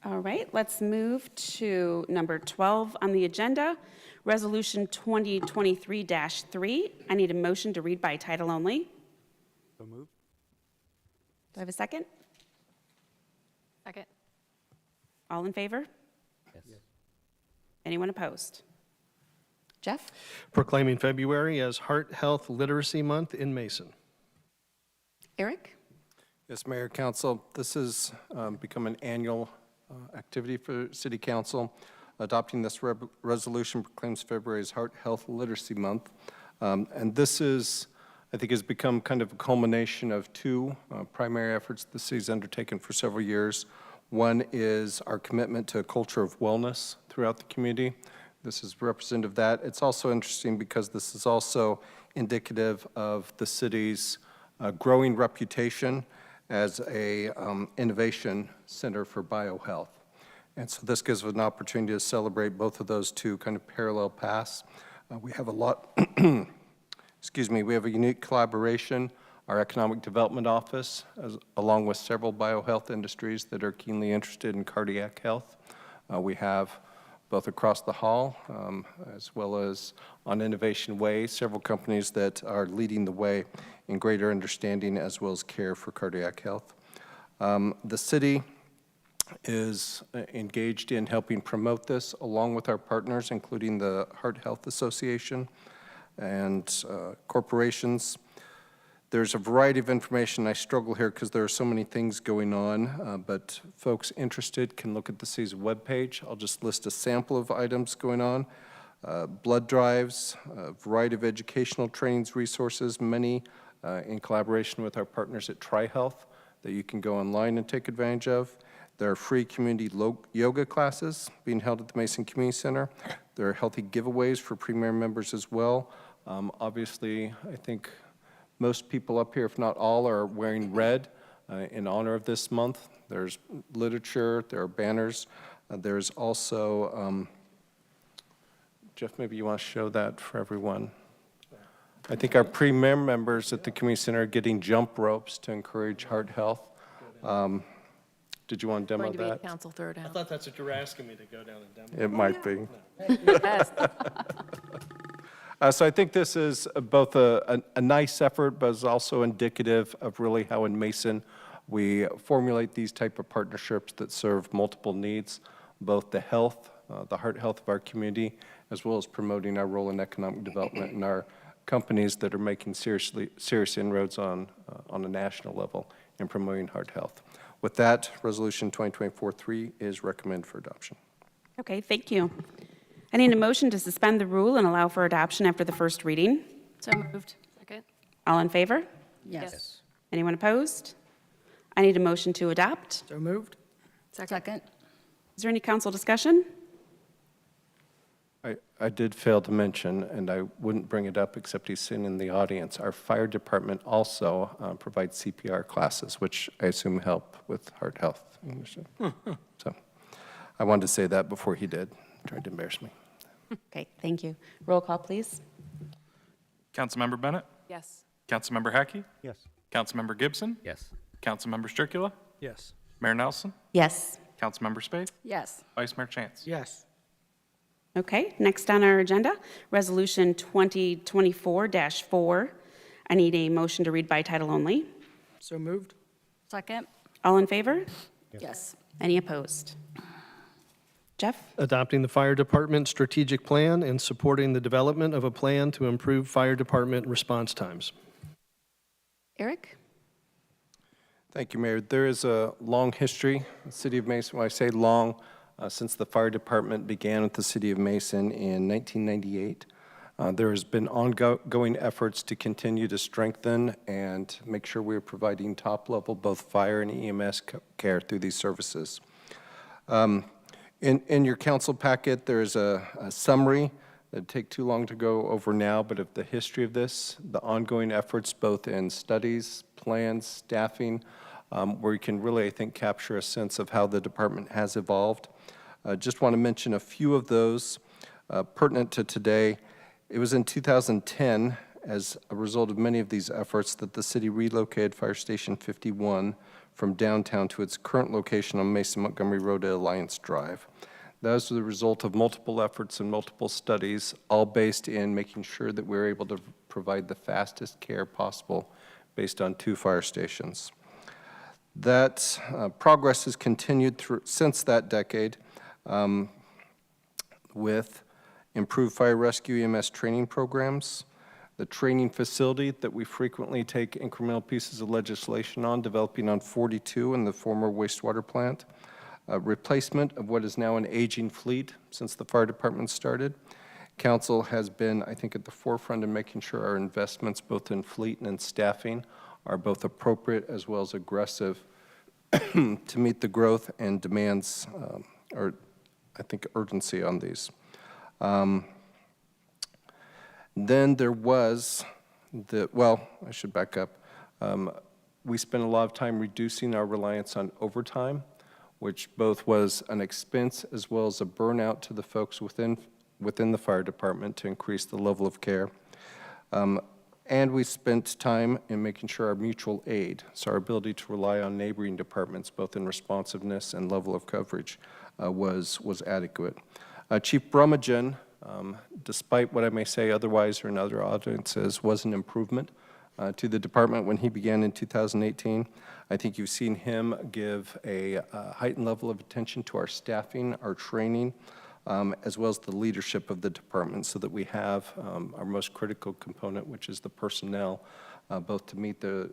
All right, let's move to number 12 on the agenda, Resolution 2023-3. I need a motion to read by title only.
So moved.
Do I have a second?
Second.
All in favor?
Yes.
Anyone opposed? Jeff?
Proclaiming February as Heart Health Literacy Month in Mason.
Eric?
Yes, Mayor, Council, this has become an annual activity for City Council. Adopting this resolution proclaims February as Heart Health Literacy Month. And this is, I think, has become kind of a culmination of two primary efforts the city's undertaken for several years. One is our commitment to a culture of wellness throughout the community. This is representative of that. It's also interesting because this is also indicative of the city's growing reputation as a innovation center for biohealth. And so this gives us an opportunity to celebrate both of those two kind of parallel paths. We have a lot, excuse me, we have a unique collaboration. Our Economic Development Office, along with several biohealth industries that are keenly interested in cardiac health. We have both across the hall, as well as on Innovation Way, several companies that are leading the way in greater understanding as well as care for cardiac health. The city is engaged in helping promote this along with our partners, including the Heart Health Association and corporations. There's a variety of information. I struggle here because there are so many things going on, but folks interested can look at the city's webpage. I'll just list a sample of items going on. Blood drives, a variety of educational trainings, resources, many in collaboration with our partners at TriHealth that you can go online and take advantage of. There are free community yoga classes being held at the Mason Community Center. There are healthy giveaways for premier members as well. Obviously, I think most people up here, if not all, are wearing red in honor of this month. There's literature, there are banners. There's also, Jeff, maybe you want to show that for everyone. I think our premier members at the Community Center are getting jump ropes to encourage heart health. Did you want to demo that?
Council throw down.
I thought that's what you were asking me to go down and demo.
It might be.
Yes.
So I think this is both a nice effort, but is also indicative of really how in Mason we formulate these type of partnerships that serve multiple needs, both the health, the heart health of our community, as well as promoting our role in economic development and our companies that are making serious inroads on a national level in promoting heart health. With that, Resolution 2024-3 is recommended for adoption.
Okay, thank you. I need a motion to suspend the rule and allow for adoption after the first reading.
So moved.
Second.
All in favor?
Yes.
Anyone opposed? I need a motion to adopt.
So moved?
Second.
Is there any council discussion?
I did fail to mention, and I wouldn't bring it up except he's sitting in the audience, our fire department also provides CPR classes, which I assume help with heart health. So I wanted to say that before he did. Tried to embarrass me.
Okay, thank you. Roll call, please.
Councilmember Bennett?
Yes.
Councilmember Hackey?
Yes.
Councilmember Gibson?
Yes.
Councilmember Stricula?
Yes.
Mayor Nelson?
Yes.
Councilmember Spade?
Yes.
Vice Mayor Chance?
Yes.
Okay, next on our agenda, Resolution 2024-4. I need a motion to read by title only.
So moved?
Second.
All in favor?
Yes.
Any opposed? Jeff?
Adopting the fire department strategic plan and supporting the development of a plan to improve fire department response times.
Eric?
Thank you, Mayor. There is a long history in the City of Mason. When I say long, since the fire department began with the City of Mason in 1998. There has been ongoing efforts to continue to strengthen and make sure we are providing top-level both fire and EMS care through these services. In your council packet, there is a summary that'd take too long to go over now, but of the history of this, the ongoing efforts both in studies, plans, staffing, where you can really, I think, capture a sense of how the department has evolved. Just want to mention a few of those pertinent to today. It was in 2010, as a result of many of these efforts, that the city relocated Fire Station 51 from downtown to its current location on Mason-Montgomery Road at Alliance Drive. That was the result of multiple efforts and multiple studies, all based in making sure that we were able to provide the fastest care possible based on 2 fire stations. That progress has continued since that decade with improved fire rescue EMS training programs, the training facility that we frequently take incremental pieces of legislation on, developing on 42 in the former wastewater plant, replacement of what is now an aging fleet since the fire department started. Council has been, I think, at the forefront in making sure our investments, both in fleet and in staffing, are both appropriate as well as aggressive to meet the growth and demands, or I think urgency on these. Then there was I should back up. We spent a lot of time reducing our reliance on overtime, which both was an expense as well as a burnout to the folks within the fire department to increase the level of care. And we spent time in making sure our mutual aid, so our ability to rely on neighboring departments, both in responsiveness and level of coverage, was adequate. Chief Brummagem, despite what I may say otherwise or in other audiences, was an improvement to the department when he began in 2018. I think you've seen him give a heightened level of attention to our staffing, our training, as well as the leadership of the department, so that we have our most critical component, which is the personnel, both to meet the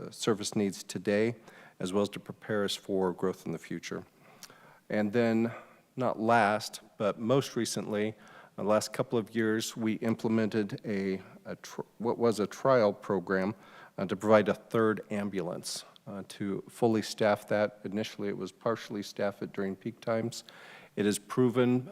service needs today, as well as to prepare us for growth in the future. And then, not last, but most recently, the last couple of years, we implemented what was a trial program to provide a third ambulance to fully staff that. Initially, it was partially staffed during peak times. It has proven,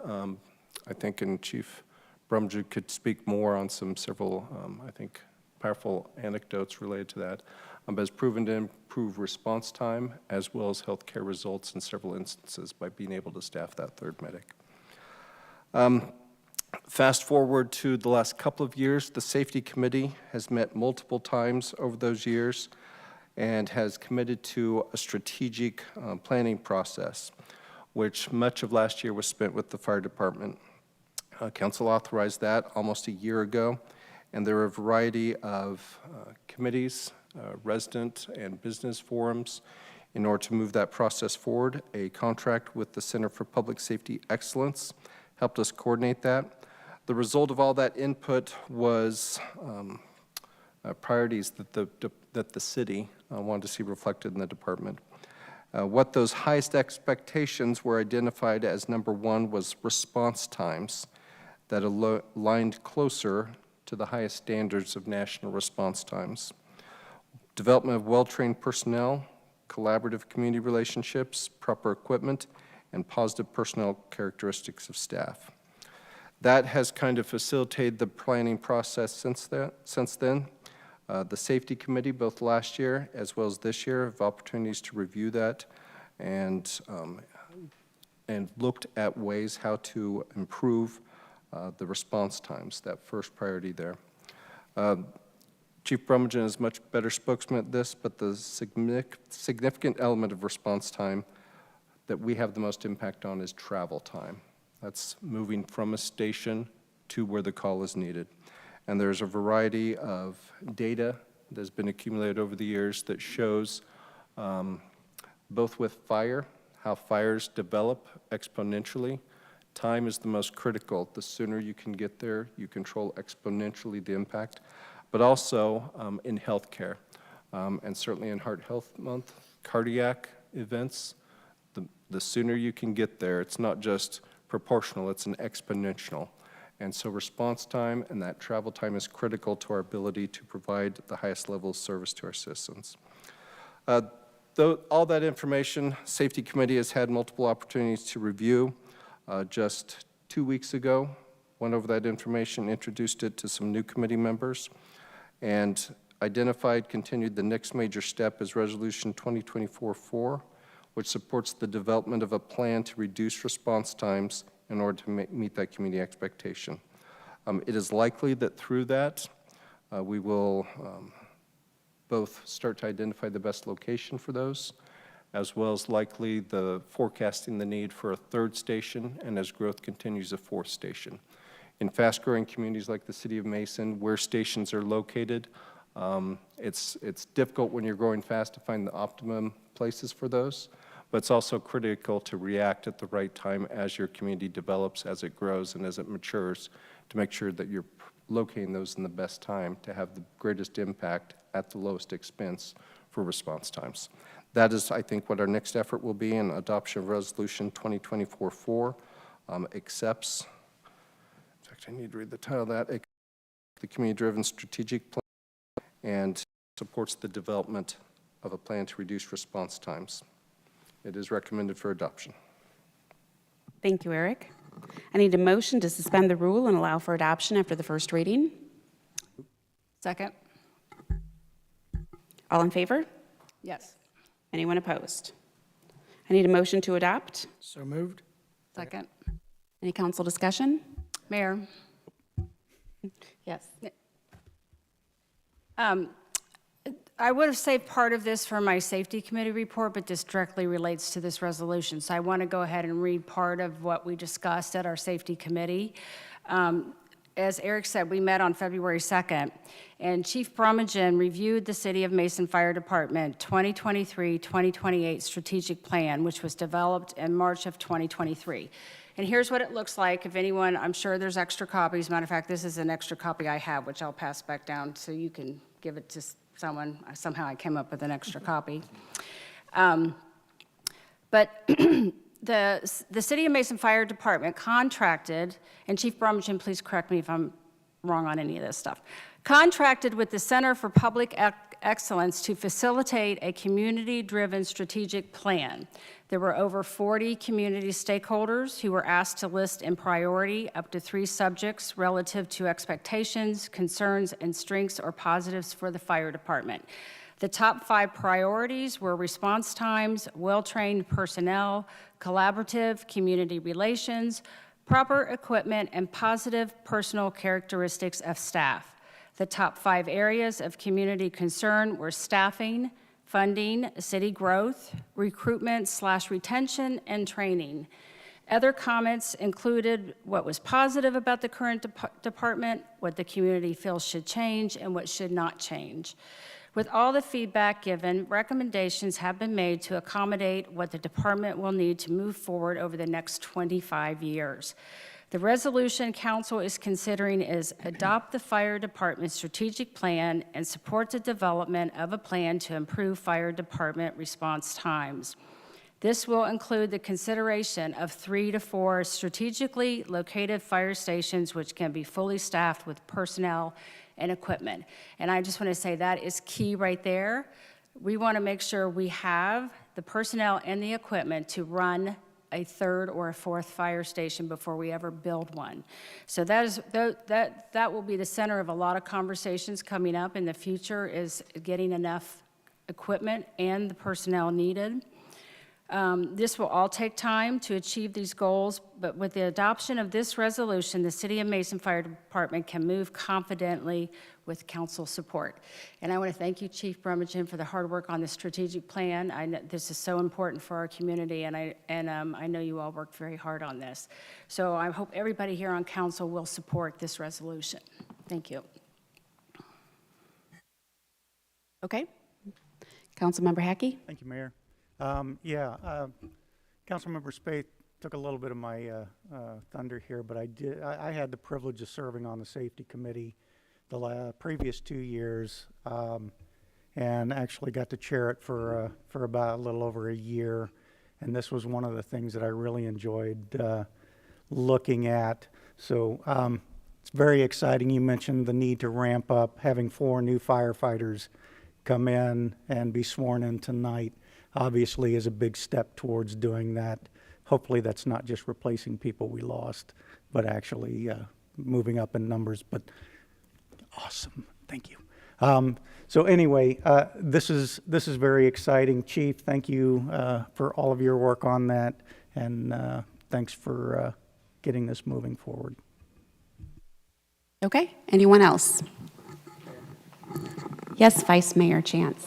I think, and Chief Brummagem could speak more on several, I think, powerful anecdotes related to that, but has proven to improve response time as well as healthcare results in several instances by being able to staff that third medic. Fast forward to the last couple of years, the Safety Committee has met multiple times over those years and has committed to a strategic planning process, which much of last year was spent with the fire department. Council authorized that almost a year ago, and there are a variety of committees, resident and business forums in order to move that process forward. A contract with the Center for Public Safety Excellence helped us coordinate that. The result of all that input was priorities that the city wanted to see reflected in the department. What those highest expectations were identified as number one was response times that aligned closer to the highest standards of national response times. Development of well-trained personnel, collaborative community relationships, proper equipment, and positive personnel characteristics of staff. That has kind of facilitated the planning process since then. The Safety Committee, both last year as well as this year, have opportunities to review that and looked at ways how to improve the response times, that first priority there. Chief Brummagem is a much better spokesman at this, but the significant element of response time that we have the most impact on is travel time. That's moving from a station to where the call is needed. And there's a variety of data that has been accumulated over the years that shows both with fire, how fires develop exponentially. Time is the most critical. The sooner you can get there, you control exponentially the impact, but also in healthcare, and certainly in Heart Health Month, cardiac events, the sooner you can get there, it's not just proportional, it's an exponential. And so response time and that travel time is critical to our ability to provide the highest level of service to our citizens. All that information, Safety Committee has had multiple opportunities to review. Just 2 weeks ago, went over that information, introduced it to some new committee members, and continued the next major step is Resolution 2024-4, which supports the development of a plan to reduce response times in order to meet that community expectation. It is likely that through that, we will both start to identify the best location for those, as well as likely forecasting the need for a third station, and as growth continues, a fourth station. In fast-growing communities like the City of Mason, where stations are located, It's difficult when you're growing fast to find the optimum places for those, but it's also critical to react at the right time as your community develops, as it grows, and as it matures, to make sure that you're locating those in the best time to have the greatest impact at the lowest expense for response times. That is, I think, what our next effort will be, in adoption of Resolution 2024-4 accepts, in fact, I need to read the title of that, the community-driven strategic plan, and supports the development of a plan to reduce response times. It is recommended for adoption.
Thank you, Eric. I need a motion to suspend the rule and allow for adoption after the first reading.
Second?
All in favor?
Yes.
Anyone opposed? I need a motion to adopt.
So moved.
Second?
Any council discussion?
Mayor?
Yes.
I would have saved part of this for my safety committee report, but this directly relates to this resolution. So I want to go ahead and read part of what we discussed at our safety committee. As Eric said, we met on February 2nd, and Chief Brummagem reviewed the City of Mason Fire Department 2023-2028 strategic plan, which was developed in March of 2023. And here's what it looks like. If anyone, I'm sure there's extra copies. Matter of fact, this is an extra copy I have, which I'll pass back down so you can give it to someone. Somehow I came up with an extra copy. But the City of Mason Fire Department contracted, and Chief Brummagem, please correct me if I'm wrong on any of this stuff, contracted with the Center for Public Excellence to facilitate a community-driven strategic plan. There were over 40 community stakeholders who were asked to list in priority up to 3 subjects relative to expectations, concerns, and strengths or positives for the fire department. The top 5 priorities were response times, well-trained personnel, collaborative community relations, proper equipment, and positive personal characteristics of staff. The top 5 areas of community concern were staffing, funding, city growth, recruitment/retention, and training. Other comments included what was positive about the current department, what the community feels should change, and what should not change. With all the feedback given, recommendations have been made to accommodate what the department will need to move forward over the next 25 years. The resolution council is considering is adopt the fire department strategic plan and support the development of a plan to improve fire department response times. This will include the consideration of 3 to 4 strategically located fire stations which can be fully staffed with personnel and equipment. And I just want to say that is key right there. We want to make sure we have the personnel and the equipment to run a 3rd or a 4th fire station before we ever build one. So that will be the center of a lot of conversations coming up in the future, is getting enough equipment and the personnel needed. This will all take time to achieve these goals, but with the adoption of this resolution, the City of Mason Fire Department can move confidently with council support. And I want to thank you, Chief Brummagem, for the hard work on the strategic plan. I know this is so important for our community, and I know you all worked very hard on this. So I hope everybody here on council will support this resolution. Thank you.
Okay. Councilmember Hackey.
Thank you, Mayor. Councilmember Spaeth took a little bit of my thunder here, but I had the privilege of serving on the safety committee the previous 2 years, and actually got to chair it for about a little over a year. And this was one of the things that I really enjoyed looking at. So it's very exciting. You mentioned the need to ramp up, having 4 new firefighters come in and be sworn in tonight. Obviously is a big step towards doing that. Hopefully that's not just replacing people we lost, but actually moving up in numbers. But awesome, thank you. So anyway, this is very exciting. Chief, thank you for all of your work on that, and thanks for getting this moving forward.
Okay, anyone else? Yes, Vice Mayor Chance.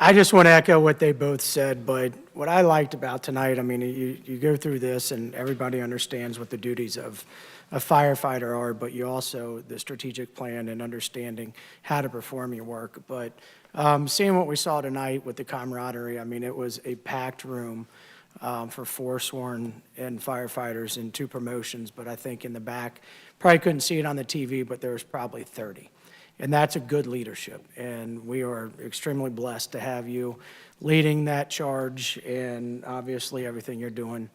I just want to echo what they both said, but what I liked about tonight, I mean, you go through this and everybody understands what the duties of a firefighter are, but you also, the strategic plan and understanding how to perform your work. But seeing what we saw tonight with the camaraderie, I mean, it was a packed room for 4 sworn and firefighters and 2 promotions, but I think in the back, probably couldn't see it on the TV, but there was probably 30. And that's a good leadership, and we are extremely blessed to have you leading that charge, and obviously everything you're doing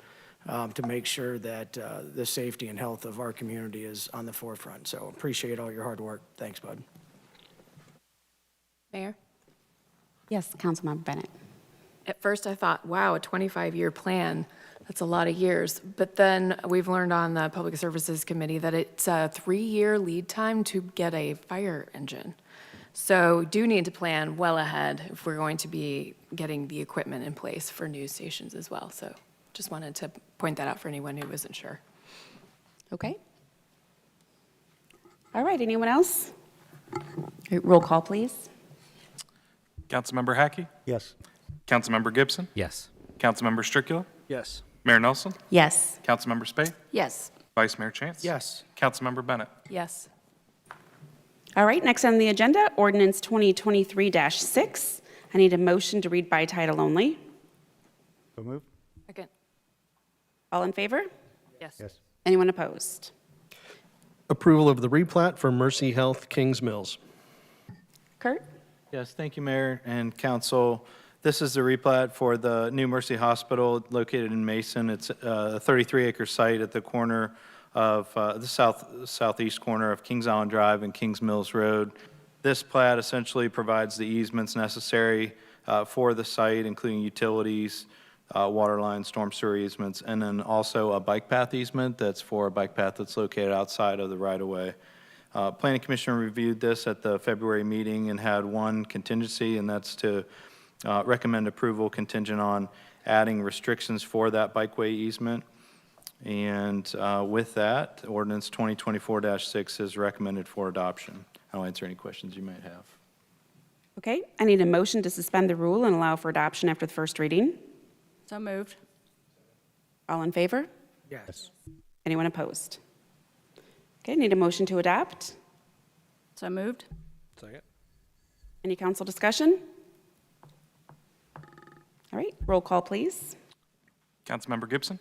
to make sure that the safety and health of our community is on the forefront. So appreciate all your hard work. Thanks, bud.
Mayor?
Yes, Councilmember Bennett.
At first I thought, wow, a 25-year plan, that's a lot of years. But then we've learned on the Public Services Committee that it's a 3-year lead time to get a fire engine. So do need to plan well ahead if we're going to be getting the equipment in place for news stations as well. So just wanted to point that out for anyone who wasn't sure.
Okay. All right, anyone else? All right, roll call, please.
Councilmember Hackey?
Yes.
Councilmember Gibson?
Yes.
Councilmember Stricula?
Yes.
Mayor Nelson?
Yes.
Councilmember Spade?
Yes.
Vice Mayor Chance?
Yes.
Councilmember Bennett?
Yes.
All right, next on the agenda, ordinance 2023-6. I need a motion to read by title only.
So moved?
Second.
All in favor?
Yes.
Yes.
Anyone opposed?
Approval of the replat for Mercy Health Kings Mills.
Kurt?
Yes, thank you, Mayor and Council. This is the replat for the new Mercy Hospital located in Mason. It's a 33-acre site at the corner of the southeast corner of Kings Island Drive and Kings Mills Road. This plat essentially provides the easements necessary for the site, including utilities, water lines, storm sewer easements, and then also a bike path easement that's for a bike path that's located outside of the right-of-way. Planning Commission reviewed this at the February meeting and had one contingency, and that's to recommend approval contingent on adding restrictions for that bikeway easement. And with that, ordinance 2024-6 is recommended for adoption. I'll answer any questions you might have.
Okay, I need a motion to suspend the rule and allow for adoption after the first reading.
So moved.
All in favor?
Yes.
Anyone opposed? Okay, need a motion to adopt.
So moved.
Second.
Any council discussion? All right, roll call, please.
Councilmember Gibson?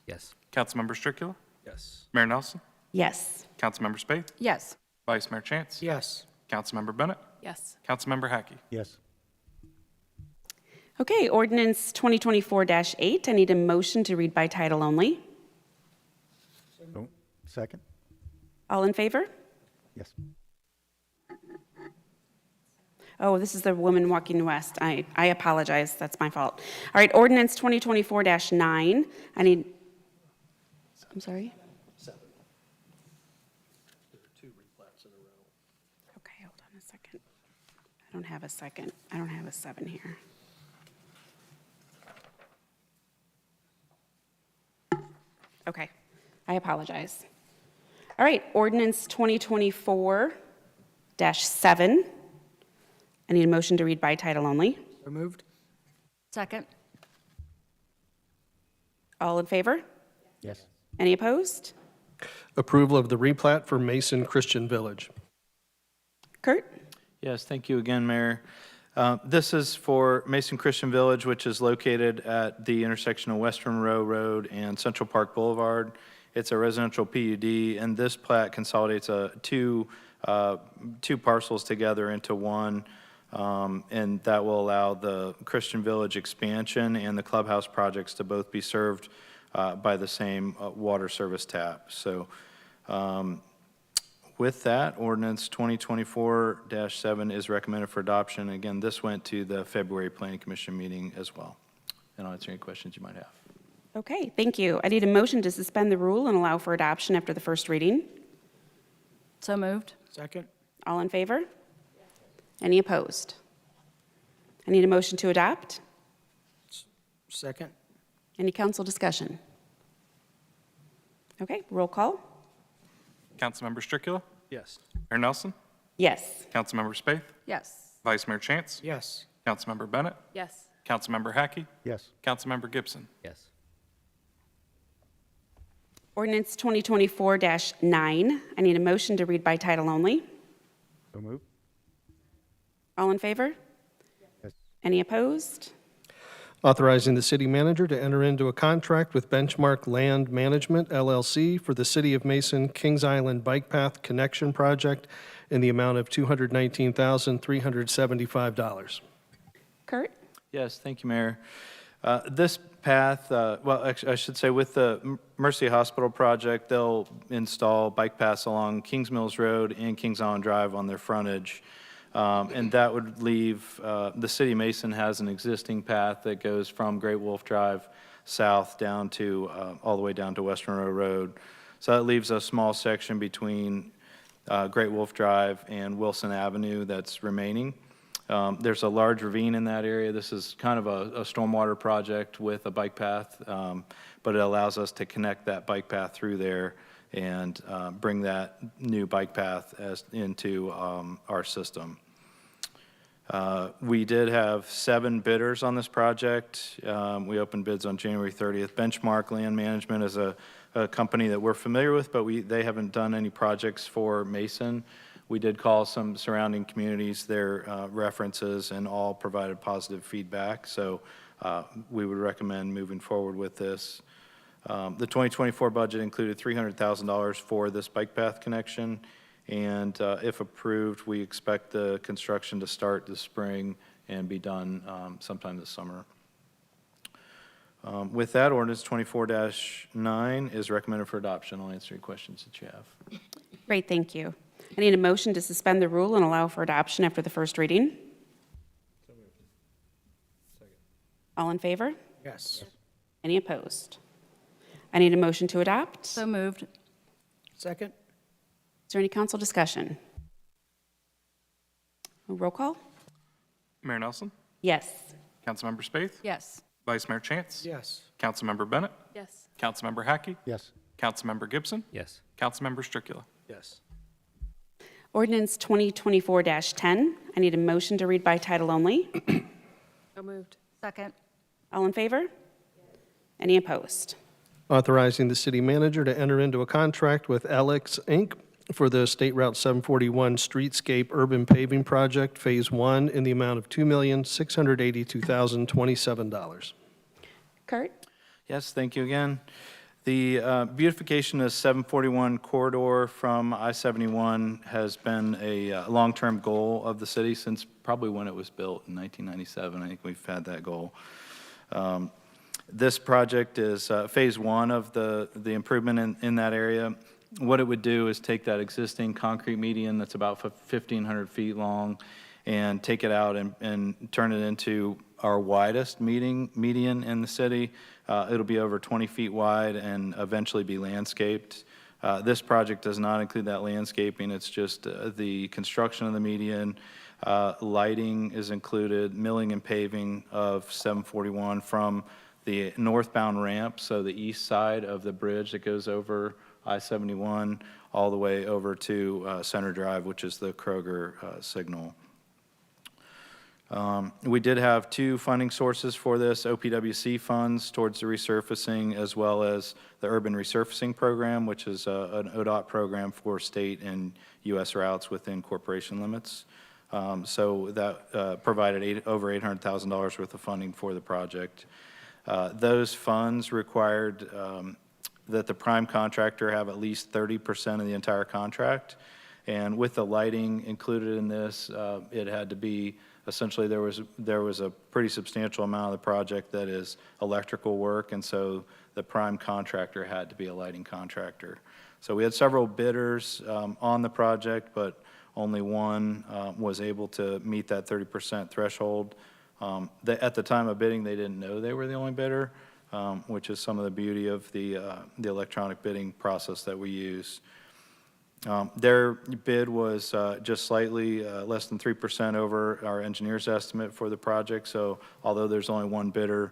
Yes.
Councilmember Stricula?
Yes.
Mayor Nelson?
Yes.
Councilmember Spade?
Yes.
Vice Mayor Chance?
Yes.
Councilmember Bennett?
Yes.
Councilmember Hackey?
Yes.
Okay, ordinance 2024-8. I need a motion to read by title only.
Oh, second?
All in favor?
Yes.
Oh, this is the woman walking west. I apologize. That's my fault. All right, ordinance 2024-9. I need, I'm sorry?
7. There are 2 replats in a row.
Okay, hold on a second. I don't have a second. I don't have a 7 here. Okay, I apologize. All right, ordinance 2024-7. I need a motion to read by title only.
So moved?
Second.
All in favor?
Yes.
Any opposed?
Approval of the replat for Mason Christian Village.
Kurt?
Yes, thank you again, Mayor. This is for Mason Christian Village, which is located at the intersection of Western Row Road and Central Park Boulevard. It's a residential PUD, and this plat consolidates two parcels together into one, and that will allow the Christian Village expansion and the clubhouse projects to both be served by the same water service tap. So with that, ordinance 2024-7 is recommended for adoption. Again, this went to the February Planning Commission meeting as well. And I'll answer any questions you might have.
Okay, thank you. I need a motion to suspend the rule and allow for adoption after the first reading.
So moved.
Second?
All in favor? Any opposed? I need a motion to adopt.
Second?
Any council discussion? Okay, roll call.
Councilmember Stricula?
Yes.
Mayor Nelson?
Yes.
Councilmember Spade?
Yes.
Vice Mayor Chance?
Yes.
Councilmember Bennett?
Yes.
Councilmember Hackey?
Yes.
Councilmember Gibson?
Yes.
Ordinance 2024-9. I need a motion to read by title only.
So moved.
All in favor?
Yes.
Any opposed?
Authorizing the city manager to enter into a contract with Benchmark Land Management, LLC, for the City of Mason Kings Island Bike Path Connection Project in the amount of $219,375.
Kurt?
Yes, thank you, Mayor. This path, well, actually, I should say with the Mercy Hospital project, they'll install bike paths along Kings Mills Road and Kings Island Drive on their frontage. And that would leave, the city of Mason has an existing path that goes from Great Wolf Drive south down to, all the way down to Western Row Road. So that leaves a small section between Great Wolf Drive and Wilson Avenue that's remaining. There's a large ravine in that area. This is kind of a stormwater project with a bike path, but it allows us to connect that bike path through there and bring that new bike path into our system. We did have 7 bidders on this project. We opened bids on January 30th. Benchmark Land Management is a company that we're familiar with, but they haven't done any projects for Mason. We did call some surrounding communities their references, and all provided positive feedback. So we would recommend moving forward with this. The 2024 budget included $300,000 for this bike path connection, and if approved, we expect the construction to start this spring and be done sometime this summer. With that, ordinance 24-9 is recommended for adoption. I'll answer any questions that you have.
Great, thank you. I need a motion to suspend the rule and allow for adoption after the first reading. All in favor?
Yes.
Any opposed? I need a motion to adopt.
So moved.
Second?
Is there any council discussion? Roll call?
Mayor Nelson?
Yes.
Councilmember Spaeth?
Yes.
Vice Mayor Chance?
Yes.
Councilmember Bennett?
Yes.
Councilmember Hackey?
Yes.
Councilmember Gibson?
Yes.
Councilmember Stricula?
Yes.
Ordinance 2024-10. I need a motion to read by title only.
So moved.
Second.
All in favor? Any opposed?
Authorizing the city manager to enter into a contract with Alex Inc. for the State Route 741 Streetscape Urban Paving Project, Phase 1, in the amount of $2,682,027.
Kurt?
Yes, thank you again. The beautification of 741 corridor from I-71 has been a long-term goal of the city since probably when it was built in 1997. I think we've had that goal. This project is phase 1 of the improvement in that area. What it would do is take that existing concrete median that's about 1,500 feet long and take it out and turn it into our widest median in the city. It'll be over 20 feet wide and eventually be landscaped. This project does not include that landscaping. It's just the construction of the median. Lighting is included, milling and paving of 741 from the northbound ramp, so the east side of the bridge that goes over I-71 all the way over to Center Drive, which is the Kroger signal. We did have 2 funding sources for this, OPWC funds towards the resurfacing, as well as the Urban Resurfacing Program, which is an ODOT program for state and U.S. routes within corporation limits. So that provided over $800,000 worth of funding for the project. Those funds required that the prime contractor have at least 30% of the entire contract. And with the lighting included in this, it had to be, essentially there was a pretty substantial amount of the project that is electrical work, and so the prime contractor had to be a lighting contractor. So we had several bidders on the project, but only one was able to meet that 30% threshold. At the time of bidding, they didn't know they were the only bidder, which is some of the beauty of the electronic bidding process that we use. Their bid was just slightly less than 3% over our engineer's estimate for the project. So although there's only one bidder,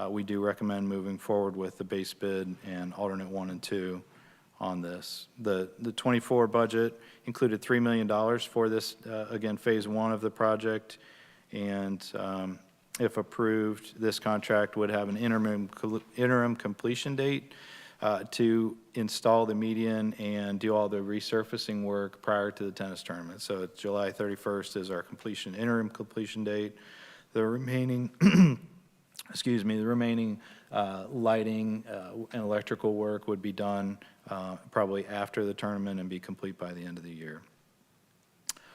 we do recommend moving forward with the base bid and alternate 1 and 2 on this. The 24 budget included $3 million for this, again, phase 1 of the project. And if approved, this contract would have an interim completion date to install the median and do all the resurfacing work prior to the tennis tournament. So July 31st is our interim completion date. The remaining, excuse me, the remaining lighting and electrical work would be done probably after the tournament and be complete by the end of the year.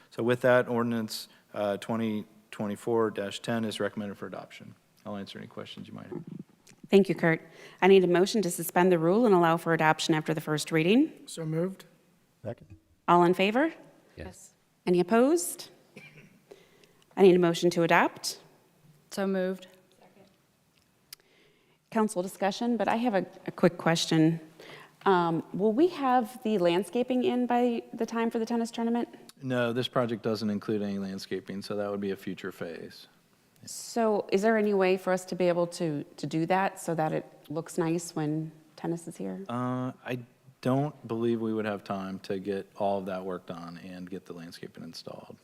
So with that, ordinance 2024-10 is recommended for adoption. I'll answer any questions you might have.
Thank you, Kurt. I need a motion to suspend the rule and allow for adoption after the first reading.
So moved.
Second.
All in favor?
Yes.
Any opposed? I need a motion to adopt.
So moved.
Council discussion, but I have a quick question. Will we have the landscaping in by the time for the tennis tournament?
No, this project doesn't include any landscaping, so that would be a future phase.
So is there any way for us to be able to do that so that it looks nice when tennis is here?
I don't believe we would have time to get all of that work done and get the landscaping installed,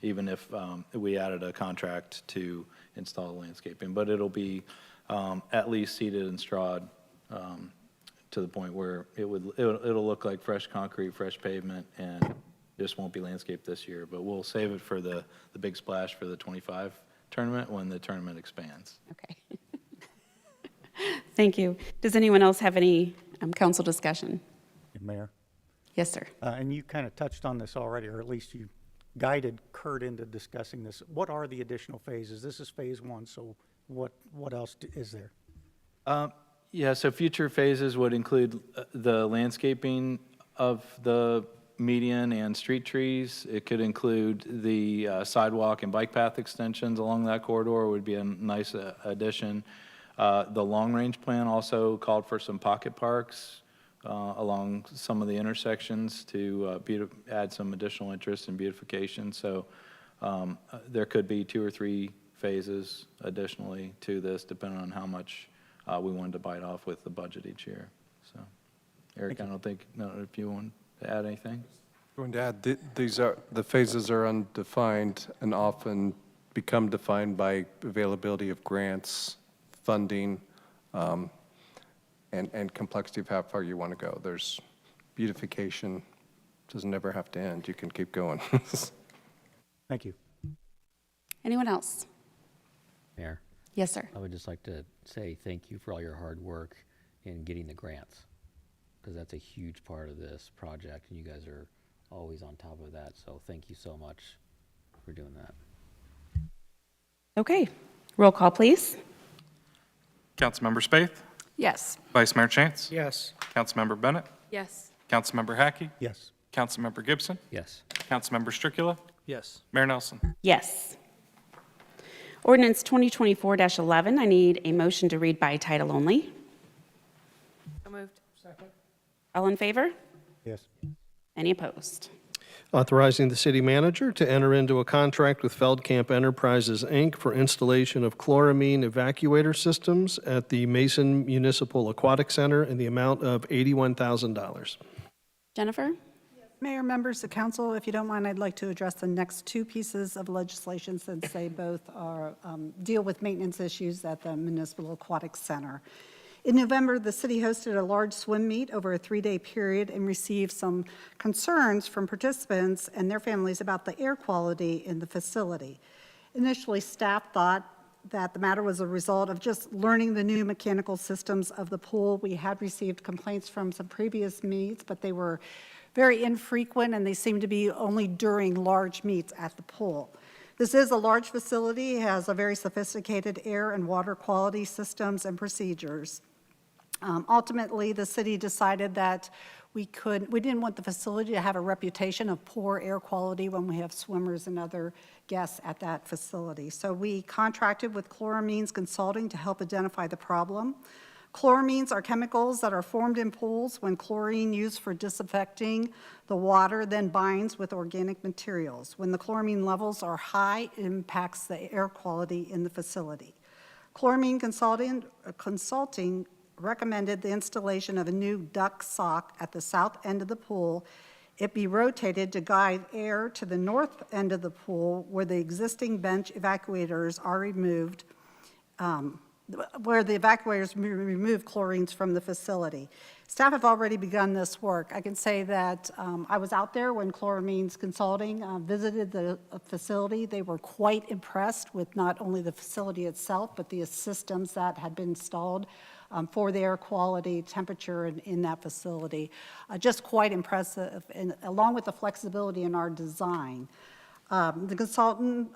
even if we added a contract to install the landscaping. But it'll be at least seeded and strawed to the point where it'll look like fresh concrete, fresh pavement, and just won't be landscaped this year. But we'll save it for the big splash for the 25 tournament when the tournament expands.
Okay. Thank you. Does anyone else have any council discussion?
Mayor?
Yes, sir.
And you kind of touched on this already, or at least you guided Kurt into discussing this. What are the additional phases? This is phase one, so what else is there?
Yeah, so future phases would include the landscaping of the median and street trees. It could include the sidewalk and bike path extensions along that corridor would be a nice addition. The long-range plan also called for some pocket parks along some of the intersections to add some additional interest in beautification. So there could be 2 or 3 phases additionally to this, depending on how much we wanted to bite off with the budget each year. So, Eric, I don't know if you want to add anything.
I want to add, the phases are undefined and often become defined by availability of grants, funding, and complexity of how far you want to go. There's beautification, doesn't ever have to end. You can keep going.
Thank you.
Anyone else?
Mayor?
Yes, sir.
I would just like to say thank you for all your hard work in getting the grants, because that's a huge part of this project, and you guys are always on top of that. So thank you so much for doing that.
Okay. Roll call, please.
Councilmember Spaeth?
Yes.
Vice Mayor Chance?
Yes.
Councilmember Bennett?
Yes.
Councilmember Hackey?
Yes.
Councilmember Gibson?
Yes.
Councilmember Stricula?
Yes.
Mayor Nelson?
Yes. Ordinance 2024-11, I need a motion to read by title only.
So moved.
All in favor?
Yes.
Any opposed?
Authorizing the city manager to enter into a contract with Feldkamp Enterprises, Inc. for installation of chloramine evacuator systems at the Mason Municipal Aquatic Center in the amount of $81,000.
Jennifer?
Mayor, members of council, if you don't mind, I'd like to address the next 2 pieces of legislation since they both are, deal with maintenance issues at the Municipal Aquatic Center. In November, the city hosted a large swim meet over a 3-day period and received some concerns from participants and their families about the air quality in the facility. Initially, staff thought that the matter was a result of just learning the new mechanical systems of the pool. We had received complaints from some previous meets, but they were very infrequent, and they seem to be only during large meets at the pool. This is a large facility, has a very sophisticated air and water quality systems and procedures. Ultimately, the city decided that we didn't want the facility to have a reputation of poor air quality when we have swimmers and other guests at that facility. So we contracted with Chloramines Consulting to help identify the problem. Chloramines are chemicals that are formed in pools when chlorine used for disinfecting the water then binds with organic materials. When the chloramine levels are high, it impacts the air quality in the facility. Chloramine Consulting recommended the installation of a new duct sock at the south end of the pool It be rotated to guide air to the north end of the pool where the existing bench evacuators are removed, remove chlorines from the facility. Staff have already begun this work. I can say that I was out there when Chloramines Consulting visited the facility. They were quite impressed with not only the facility itself, but the systems that had been installed for the air quality, temperature in that facility. Just quite impressive, and along with the flexibility in our design. The consultant,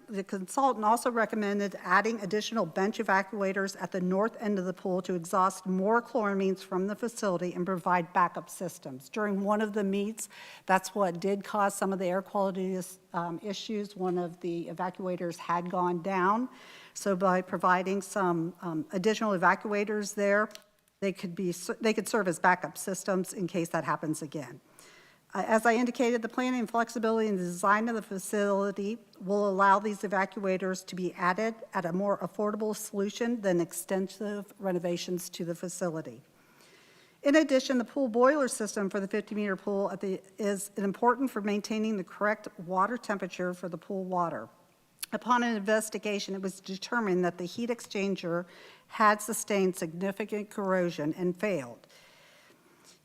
the consultant also recommended adding additional bench evacuators at the north end of the pool to exhaust more chloramines from the facility and provide backup systems. During one of the meets, that's what did cause some of the air quality issues. One of the evacuators had gone down. So by providing some additional evacuators there, they could serve as backup systems in case that happens again. As I indicated, the planning and flexibility in the design of the facility will allow these evacuators to be added at a more affordable solution than extensive renovations to the facility. In addition, the pool boiler system for the 50-meter pool is important for maintaining the correct water temperature for the pool water. Upon an investigation, it was determined that the heat exchanger had sustained significant corrosion and failed.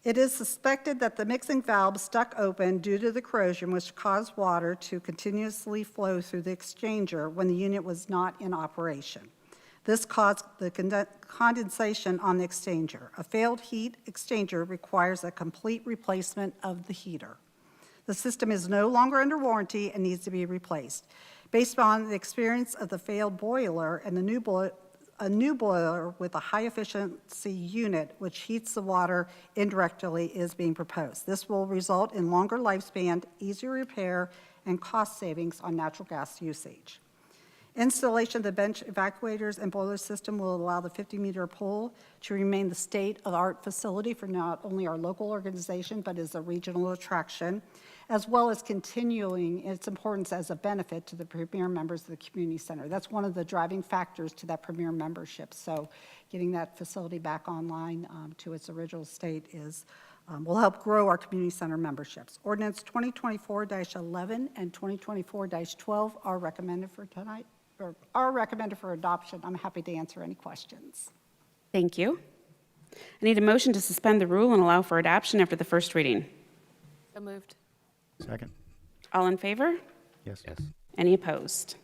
It is suspected that the mixing valve stuck open due to the corrosion, which caused water to continuously flow through the exchanger when the unit was not in operation. This caused the condensation on the exchanger. A failed heat exchanger requires a complete replacement of the heater. The system is no longer under warranty and needs to be replaced. Based on the experience of the failed boiler and a new boiler with a high-efficiency unit, which heats the water indirectly, is being proposed. This will result in longer lifespan, easier repair, and cost savings on natural gas usage. Installation of the bench evacuators and boiler system will allow the 50-meter pool to remain the state-of-the-art facility for not only our local organization, but as a regional attraction, as well as continuing its importance as a benefit to the premier members of the community center. That's one of the driving factors to that premier membership. So getting that facility back online to its original state will help grow our community center memberships. Ordinance 2024-11 and 2024-12 are recommended for tonight, or are recommended for adoption. I'm happy to answer any questions.
Thank you. I need a motion to suspend the rule and allow for adoption after the first reading.
So moved.
Second.
All in favor?
Yes. Yes.
Any opposed?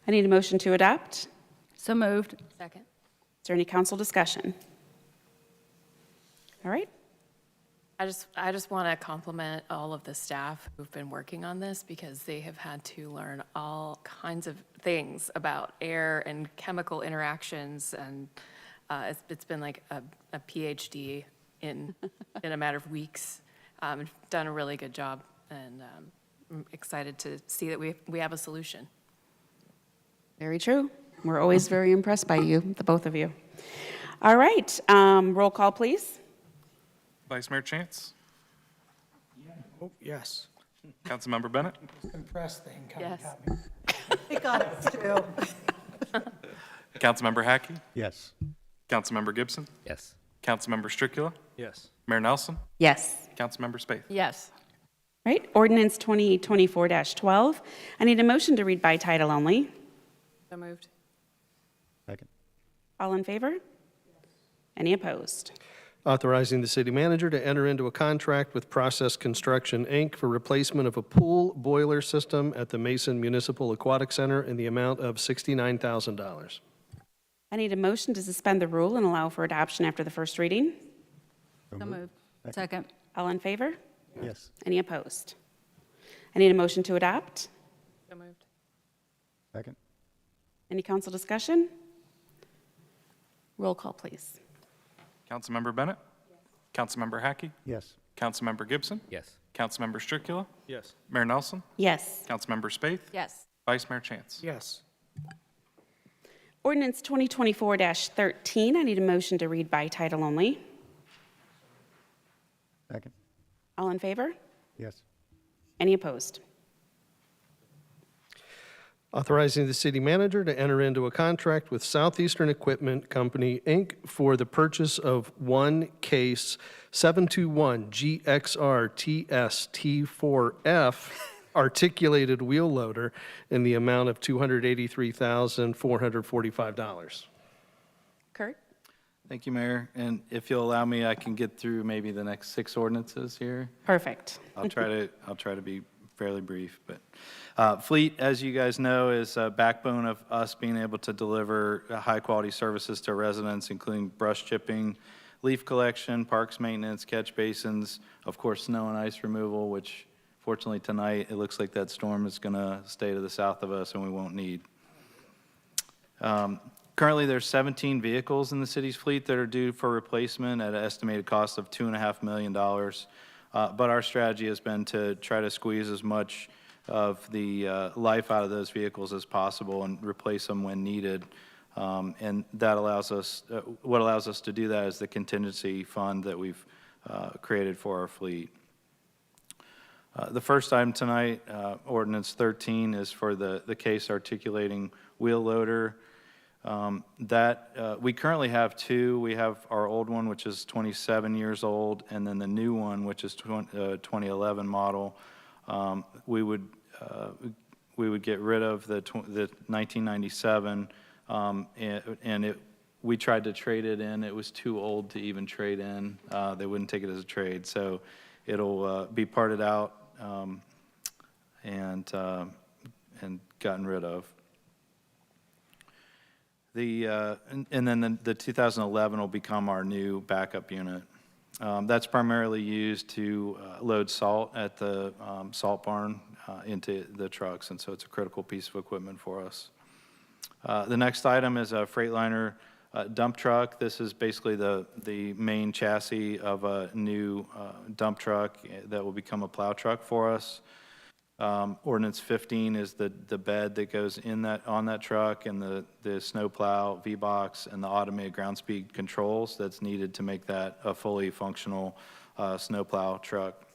I need a motion to adopt.
So moved.
Second.
Is there any council discussion? All right.
I just want to compliment all of the staff who've been working on this, because they have had to learn all kinds of things about air and chemical interactions, and it's been like a PhD in a matter of weeks. Done a really good job, and I'm excited to see that we have a solution.
Very true. We're always very impressed by you, the both of you. All right, roll call, please.
Vice Mayor Chance?
Oh, yes.
Councilmember Bennett?
Impressed thing kind
Yes.
of got me.
It got us too.
Councilmember Hackey?
Yes.
Councilmember Gibson?
Yes.
Councilmember Stricula?
Yes.
Mayor Nelson?
Yes.
Councilmember Spaeth?
Yes.
Right, ordinance 2024-12. I need a motion to read by title only.
So moved.
Second.
All in favor? Any opposed?
Authorizing the city manager to enter into a contract with Process Construction, Inc. for replacement of a pool boiler system at the Mason Municipal Aquatic Center in the amount of $69,000.
I need a motion to suspend the rule and allow for adoption after the first reading.
So moved. Second.
All in favor?
Yes.
Any opposed? I need a motion to adopt.
So moved.
Second.
Any council discussion? Roll call, please.
Councilmember Bennett? Councilmember Hackey?
Yes.
Councilmember Gibson?
Yes.
Councilmember Stricula?
Yes.
Mayor Nelson?
Yes.
Councilmember Spaeth?
Yes.
Vice Mayor Chance?
Yes.
Ordinance 2024-13. I need a motion to read by title only.
Second.
All in favor?
Yes.
Any opposed?
Authorizing the city manager to enter into a contract with Southeastern Equipment Company, Inc. for the purchase of one case 721 GXR TS T4F articulated wheel loader in the amount of $283,445.
Kurt?
Thank you, Mayor. And if you'll allow me, I can get through maybe the next 6 ordinances here.
Perfect.
I'll try to be fairly brief, but fleet, as you guys know, is a backbone of us being able to deliver high-quality services to residents, including brush chipping, leaf collection, parks maintenance, catch basins, of course, snow and ice removal, which fortunately tonight it looks like that storm is going to stay to the south of us and we won't need. Currently, there's 17 vehicles in the city's fleet that are due for replacement at an estimated cost of $2.5 million. But our strategy has been to try to squeeze as much of the life out of those vehicles as possible and replace them when needed. And that allows us, what allows us to do that is the contingency fund that we've created for our fleet. The first item tonight, Ordinance 13, is for the case articulating wheel loader. We currently have 2. We have our old one, which is 27 years old, and then the new one, which is 2011 model. We would get rid of the 1997, and we tried to trade it in. It was too old to even trade in. They wouldn't take it as a trade, so it'll be parted out and gotten rid of. And then the 2011 will become our new backup unit. That's primarily used to load salt at the salt barn into the trucks, and so it's a critical piece of equipment for us. The next item is a Freightliner dump truck. This is basically the main chassis of a new dump truck that will become a plow truck for us. Ordinance 15 is the bed that goes on that truck, and the snow plow, V-box, and the automated ground speed controls that's needed to make that a fully functional snow plow truck.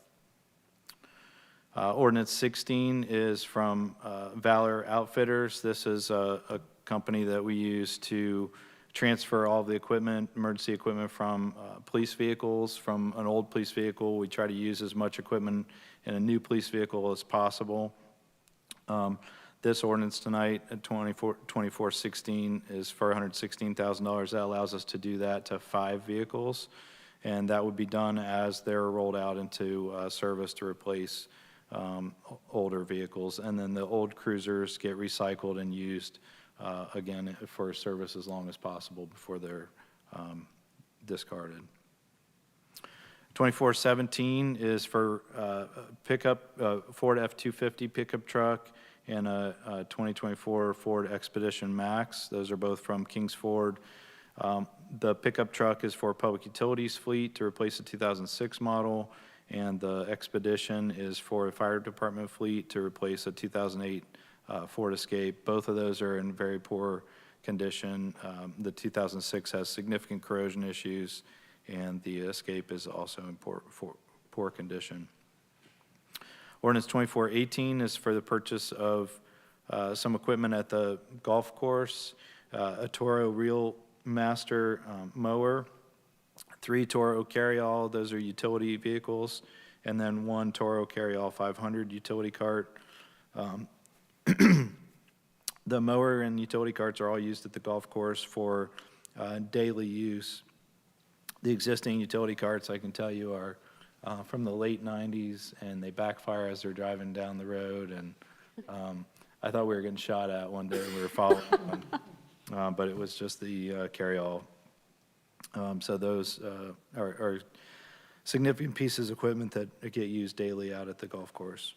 Ordinance 16 is from Valor Outfitters. This is a company that we use to transfer all the equipment, emergency equipment from police vehicles. From an old police vehicle, we try to use as much equipment in a new police vehicle as possible. This ordinance tonight at 2416 is for $116,000. That allows us to do that to 5 vehicles, and that would be done as they're rolled out into service to replace older vehicles. And then the old cruisers get recycled and used again for service as long as possible before they're discarded. 2417 is for pickup, Ford F-250 pickup truck and a 2024 Ford Expedition Max. Those are both from Kings Ford. The pickup truck is for public utilities fleet to replace a 2006 model, and the Expedition is for a fire department fleet to replace a 2008 Ford Escape. Both of those are in very poor condition. The 2006 has significant corrosion issues, and the Escape is also in poor condition. Ordinance 2418 is for the purchase of some equipment at the golf course, a Toro Reel Master mower, 3 Toro Carryall, those are utility vehicles, and then 1 Toro Carryall 500 utility cart. The mower and utility carts are all used at the golf course for daily use. The existing utility carts, I can tell you, are from the late 90s, and they backfire as they're driving down the road. And I thought we were getting shot at one day when we were following one, but it was just the carryall. So those are significant pieces of equipment that get used daily out at the golf course.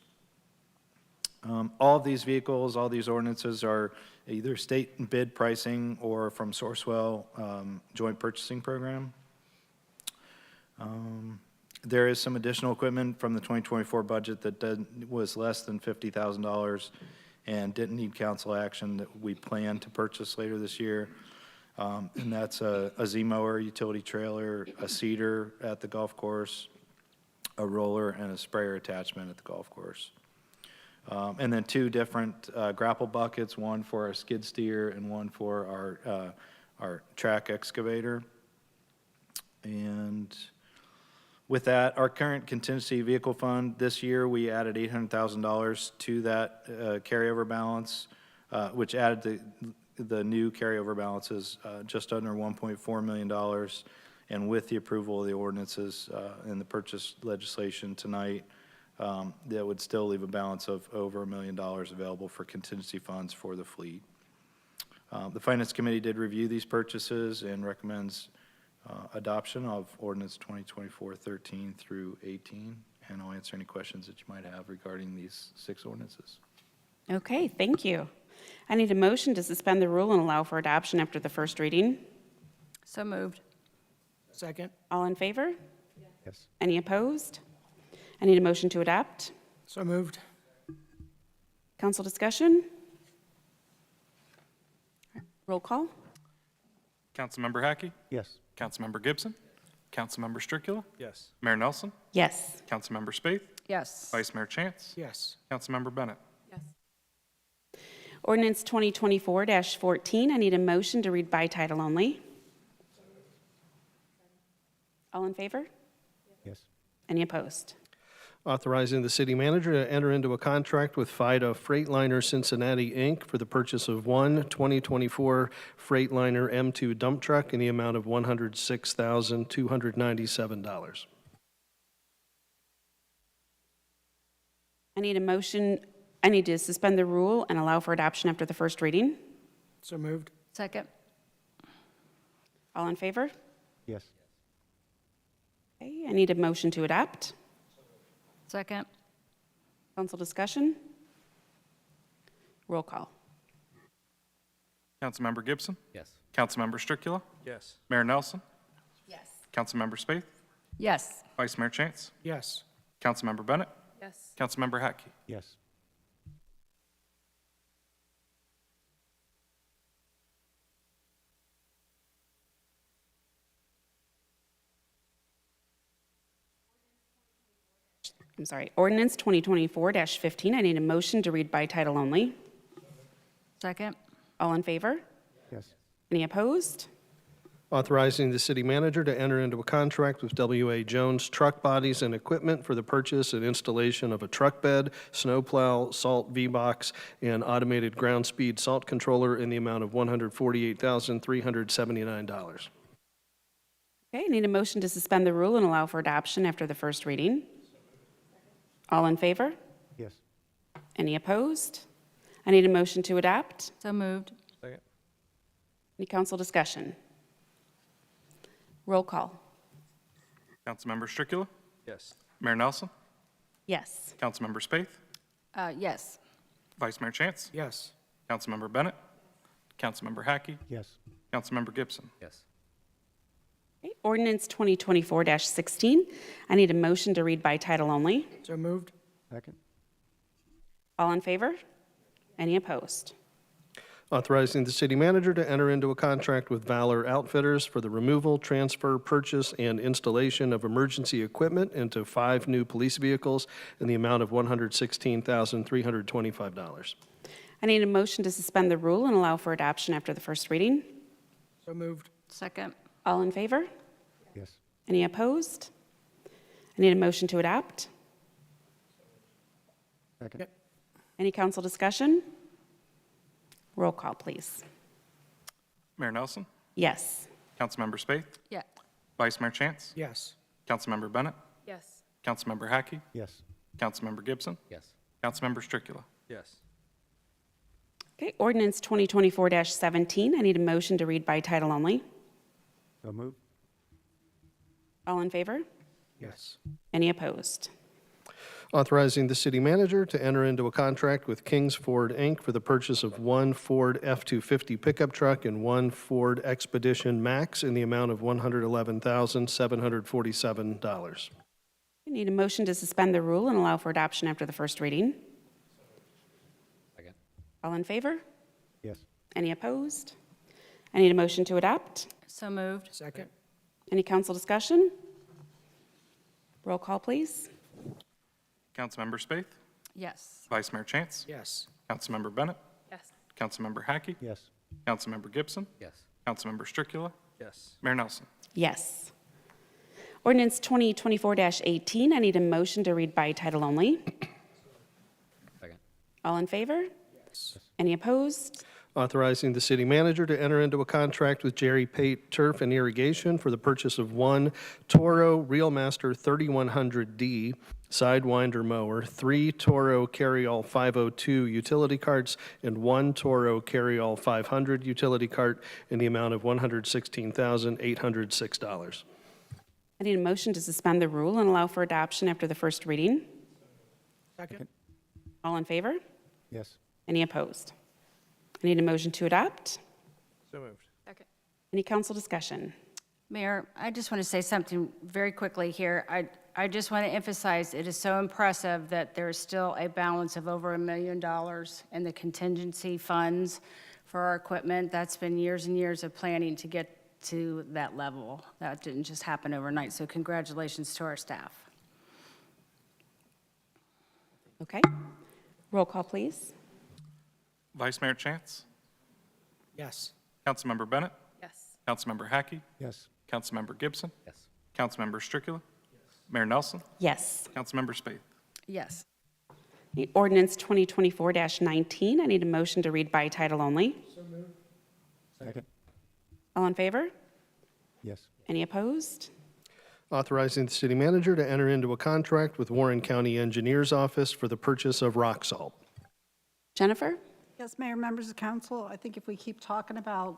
All of these vehicles, all these ordinances are either state bid pricing or from Sourcewell joint purchasing program. There is some additional equipment from the 2024 budget that was less than $50,000 and didn't need council action that we plan to purchase later this year. And that's a Z-mower, utility trailer, a seeder at the golf course, a roller, and a sprayer attachment at the golf course. And then 2 different grapple buckets, one for our skid steer and one for our track excavator. And with that, our current contingency vehicle fund, this year, we added $800,000 to that carryover balance, which added the new carryover balances just under $1.4 million. And with the approval of the ordinances and the purchase legislation tonight, that would still leave a balance of over $1 million available for contingency funds for the fleet. The Finance Committee did review these purchases and recommends adoption of ordinance 2024-13 through 18, and I'll answer any questions that you might have regarding these 6 ordinances.
Okay, thank you. I need a motion to suspend the rule and allow for adoption after the first reading.
So moved.
Second?
All in favor?
Yes.
Any opposed? I need a motion to adopt.
So moved.
Council discussion? Roll call?
Councilmember Hackey?
Yes.
Councilmember Gibson? Councilmember Stricula?
Yes.
Mayor Nelson?
Yes.
Councilmember Spaeth?
Yes.
Vice Mayor Chance?
Yes.
Councilmember Bennett?
Ordinance 2024-14, I need a motion to read by title only. All in favor?
Yes.
Any opposed?
Authorizing the city manager to enter into a contract with FIDA Freightliner Cincinnati, Inc. for the purchase of one 2024 Freightliner M2 dump truck in the amount of $106,297.
I need a motion, I need to suspend the rule and allow for adoption after the first reading.
So moved.
Second.
All in favor?
Yes.
Okay, I need a motion to adopt.
Second.
Council discussion? Roll call.
Councilmember Gibson?
Yes.
Councilmember Stricula?
Yes.
Mayor Nelson?
Yes.
Councilmember Spaeth?
Yes.
Vice Mayor Chance?
Yes.
Councilmember Bennett?
Yes.
Councilmember Hackey?
Yes.
I'm sorry, ordinance 2024-15, I need a motion to read by title only.
Second.
All in favor?
Yes.
Any opposed?
Authorizing the city manager to enter into a contract with W.A. Jones Truck Bodies and Equipment for the purchase and installation of a truck bed, snowplow, salt V-box, and automated ground speed salt controller in the amount of $148,379.
Okay, I need a motion to suspend the rule and allow for adoption after the first reading. All in favor?
Yes.
Any opposed? I need a motion to adopt.
So moved.
Second.
Any council discussion? Roll call.
Councilmember Stricula?
Yes.
Mayor Nelson?
Yes.
Councilmember Spaeth?
Yes.
Vice Mayor Chance?
Yes.
Councilmember Bennett? Councilmember Hackey?
Yes.
Councilmember Gibson?
Yes.
Okay, ordinance 2024-16, I need a motion to read by title only.
So moved.
Second.
All in favor? Any opposed?
Authorizing the city manager to enter into a contract with Valor Outfitters for the removal, transfer, purchase, and installation of emergency equipment into 5 new police vehicles in the amount of $116,325.
I need a motion to suspend the rule and allow for adoption after the first reading.
So moved.
Second.
All in favor?
Yes.
Any opposed? I need a motion to adopt.
Second.
Yep.
Any council discussion? Roll call, please.
Mayor Nelson?
Yes.
Councilmember Spaeth?
Yeah.
Vice Mayor Chance?
Yes.
Councilmember Bennett?
Yes.
Councilmember Hackey?
Yes.
Councilmember Gibson?
Yes.
Councilmember Stricula?
Yes.
Okay, ordinance 2024-17, I need a motion to read by title only.
So moved.
All in favor?
Yes.
Any opposed?
Authorizing the city manager to enter into a contract with Kings Ford, Inc. for the purchase of one Ford F-250 pickup truck and one Ford Expedition Max in the amount of $111,747.
I need a motion to suspend the rule and allow for adoption after the first reading.
Second.
All in favor?
Yes.
Any opposed? I need a motion to adopt.
So moved.
Second.
Any council discussion? Roll call, please.
Councilmember Spaeth?
Yes.
Vice Mayor Chance.
Yes.
Councilmember Bennett.
Yes.
Councilmember Hackey.
Yes.
Councilmember Gibson.
Yes.
Councilmember Stricula.
Yes.
Mayor Nelson.
Yes. Ordinance 2024-18, I need a motion to read by title only.
Second.
All in favor?
Yes.
Any opposed?
Authorizing the city manager to enter into a contract with Jerry Pate Turf and Irrigation for the purchase of one Toro Reelmaster 3100D Sidewinder mower, 3 Toro Carryall 502 utility carts, and 1 Toro Carryall 500 utility cart in the amount of $116,806.
I need a motion to suspend the rule and allow for adoption after the first reading.
Second.
All in favor?
Yes.
Any opposed? I need a motion to adopt.
So moved.
Second.
Any council discussion?
Mayor, I just want to say something very quickly here. I just want to emphasize, it is so impressive that there's still a balance of over $1 million in the contingency funds for our equipment. That's been years and years of planning to get to that level. That didn't just happen overnight, so congratulations to our staff.
Okay. Roll call, please.
Vice Mayor Chance.
Yes.
Councilmember Bennett.
Yes.
Councilmember Hackey.
Yes.
Councilmember Gibson.
Yes.
Councilmember Stricula. Mayor Nelson.
Yes.
Councilmember Spaeth.
Yes.
Ordinance 2024-19, I need a motion to read by title only.
Second.
All in favor?
Yes.
Any opposed?
Authorizing the city manager to enter into a contract with Warren County Engineers Office for the purchase of rock salt.
Jennifer?
Yes, Mayor, members of council, I think if we keep talking about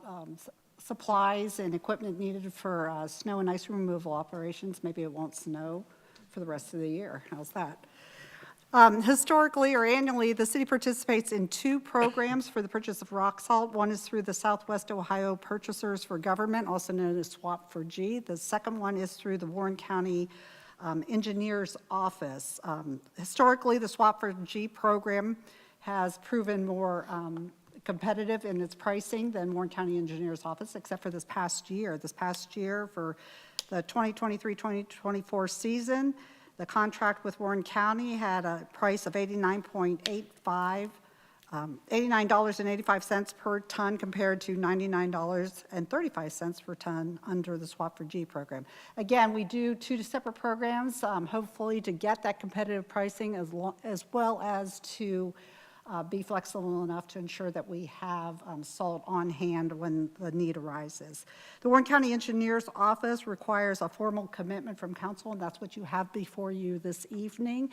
supplies and equipment needed for snow and ice removal operations, maybe it won't snow for the rest of the year. How's that? Historically or annually, the city participates in 2 programs for the purchase of rock salt. One is through the Southwest Ohio Purchasers for Government, also known as SWAP for G. The second one is through the Warren County Engineers Office. Historically, the SWAP for G program has proven more competitive in its pricing than Warren County Engineers Office, except for this past year. This past year, for the 2023-2024 season, the contract with Warren County had a price of $89.85 per ton compared to $99.35 per ton under the SWAP for G program. Again, we do 2 separate programs, hopefully to get that competitive pricing as well as to be flexible enough to ensure that we have salt on hand when the need arises. The Warren County Engineers Office requires a formal commitment from council, and that's what you have before you this evening.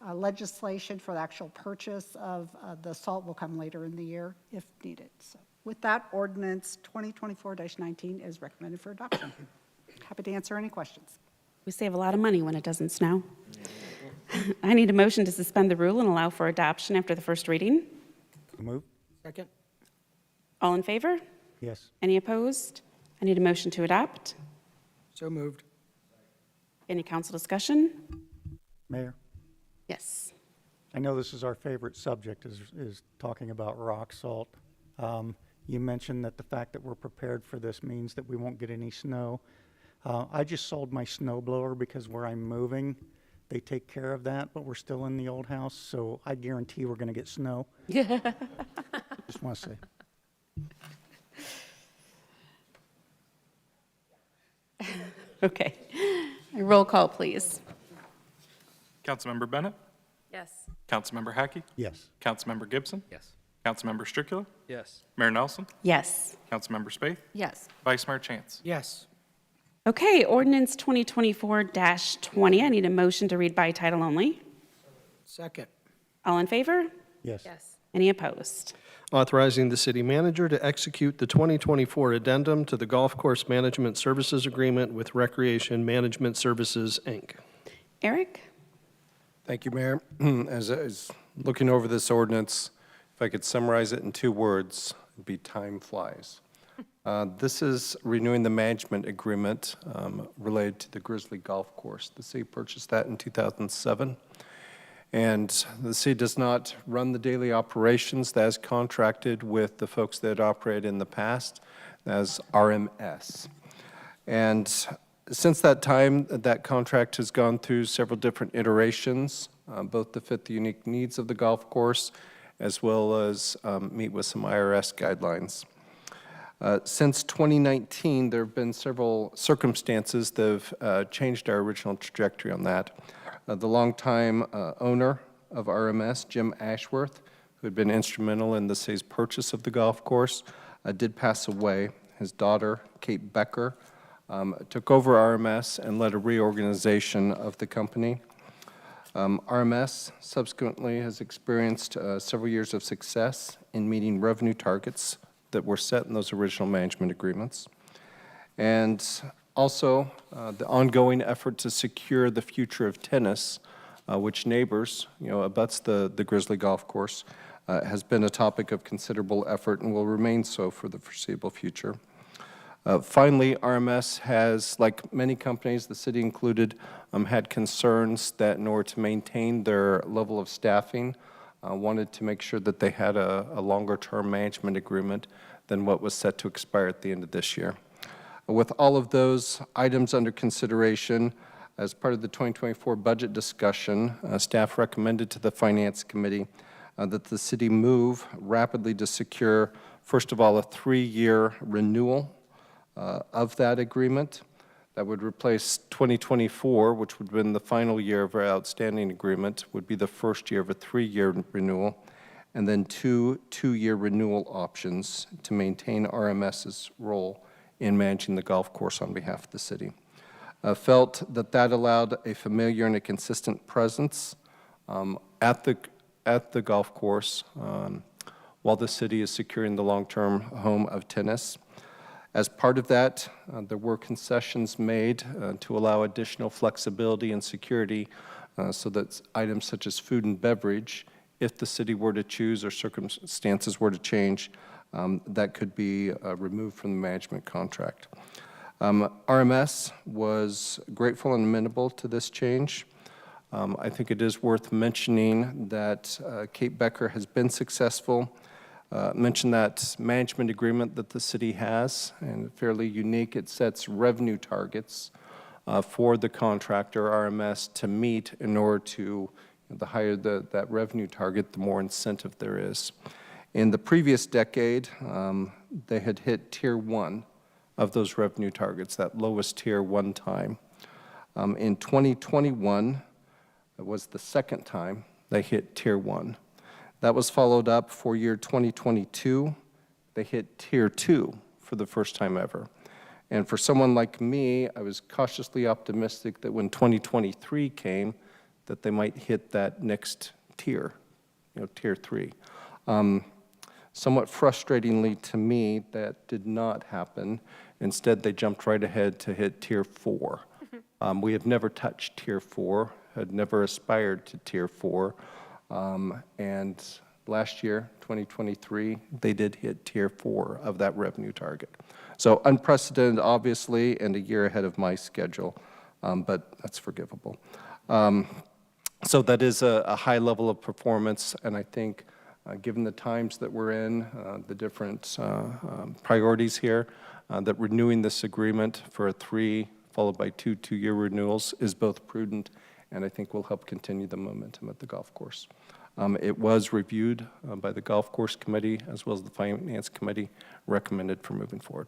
Legislation for the actual purchase of the salt will come later in the year if needed. So with that, ordinance 2024-19 is recommended for adoption. Happy to answer any questions.
We save a lot of money when it doesn't snow. I need a motion to suspend the rule and allow for adoption after the first reading.
Move.
Second.
All in favor?
Yes.
Any opposed? I need a motion to adopt.
So moved.
Any council discussion?
Mayor,
Yes.
I know this is our favorite subject, is talking about rock salt. You mentioned that the fact that we're prepared for this means that we won't get any snow. I just sold my snow blower because where I'm moving, they take care of that, but we're still in the old house, so I guarantee we're going to get snow. Just want to say.
Okay. Roll call, please.
Councilmember Bennett.
Yes.
Councilmember Hackey.
Yes.
Councilmember Gibson.
Yes.
Councilmember Stricula.
Yes.
Mayor Nelson.
Yes.
Councilmember Spaeth.
Yes.
Vice Mayor Chance.
Yes.
Okay, ordinance 2024-20, I need a motion to read by title only.
Second.
All in favor?
Yes.
Yes.
Any opposed?
Authorizing the city manager to execute the 2024 addendum to the Golf Course Management Services Agreement with Recreation Management Services, Inc.
Eric?
Thank you, Mayor. As I was looking over this ordinance, if I could summarize it in 2 words, it'd be time flies. This is renewing the management agreement related to the Grizzly Golf Course. The city purchased that in 2007. And the city does not run the daily operations. That is contracted with the folks that operate in the past as RMS. And since that time, that contract has gone through several different iterations. both to fit the unique needs of the golf course as well as meet with some IRS guidelines. Since 2019, there have been several circumstances that have changed our original trajectory on that. The longtime owner of RMS, Jim Ashworth, who had been instrumental in the city's purchase of the golf course, did pass away. His daughter, Kate Becker, took over RMS and led a reorganization of the company. RMS subsequently has experienced several years of success in meeting revenue targets that were set in those original management agreements. And also, the ongoing effort to secure the future of tennis, which neighbors, abuts the Grizzly Golf Course, has been a topic of considerable effort and will remain so for the foreseeable future. Finally, RMS has, like many companies, the city included, had concerns that in order to maintain their level of staffing, wanted to make sure that they had a longer-term management agreement than what was set to expire at the end of this year. With all of those items under consideration, as part of the 2024 budget discussion, staff recommended to the Finance Committee that the city move rapidly to secure, first of all, a 3-year renewal of that agreement. That would replace 2024, which would have been the final year of our outstanding agreement, would be the first year of a 3-year renewal, and then two 2-year renewal options to maintain RMS's role in managing the golf course on behalf of the city. Felt that that allowed a familiar and a consistent presence at the golf course while the city is securing the long-term home of tennis. As part of that, there were concessions made to allow additional flexibility and security so that items such as food and beverage, if the city were to choose or circumstances were to change, that could be removed from the management contract. RMS was grateful and amenable to this change. I think it is worth mentioning that Kate Becker has been successful. Mentioned that management agreement that the city has, and fairly unique. It sets revenue targets for the contractor, RMS, to meet in order to, the higher that revenue target, the more incentive there is. In the previous decade, they had hit Tier 1 of those revenue targets, that lowest tier one time. In 2021, it was the second time they hit Tier 1. That was followed up for year 2022. They hit Tier 2 for the first time ever. And for someone like me, I was cautiously optimistic that when 2023 came, that they might hit that next tier, Tier 3. Somewhat frustratingly to me, that did not happen. Instead, they jumped right ahead to hit Tier 4. We have never touched Tier 4, had never aspired to Tier 4. And last year, 2023, they did hit Tier 4 of that revenue target. So unprecedented, obviously, and a year ahead of my schedule, but that's forgivable. So that is a high level of performance, and I think given the times that we're in, the different priorities here, that renewing this agreement for a 3 followed by 2 2-year renewals is both prudent and I think will help continue the momentum at the golf course. It was reviewed by the Golf Course Committee as well as the Finance Committee, recommended for moving forward.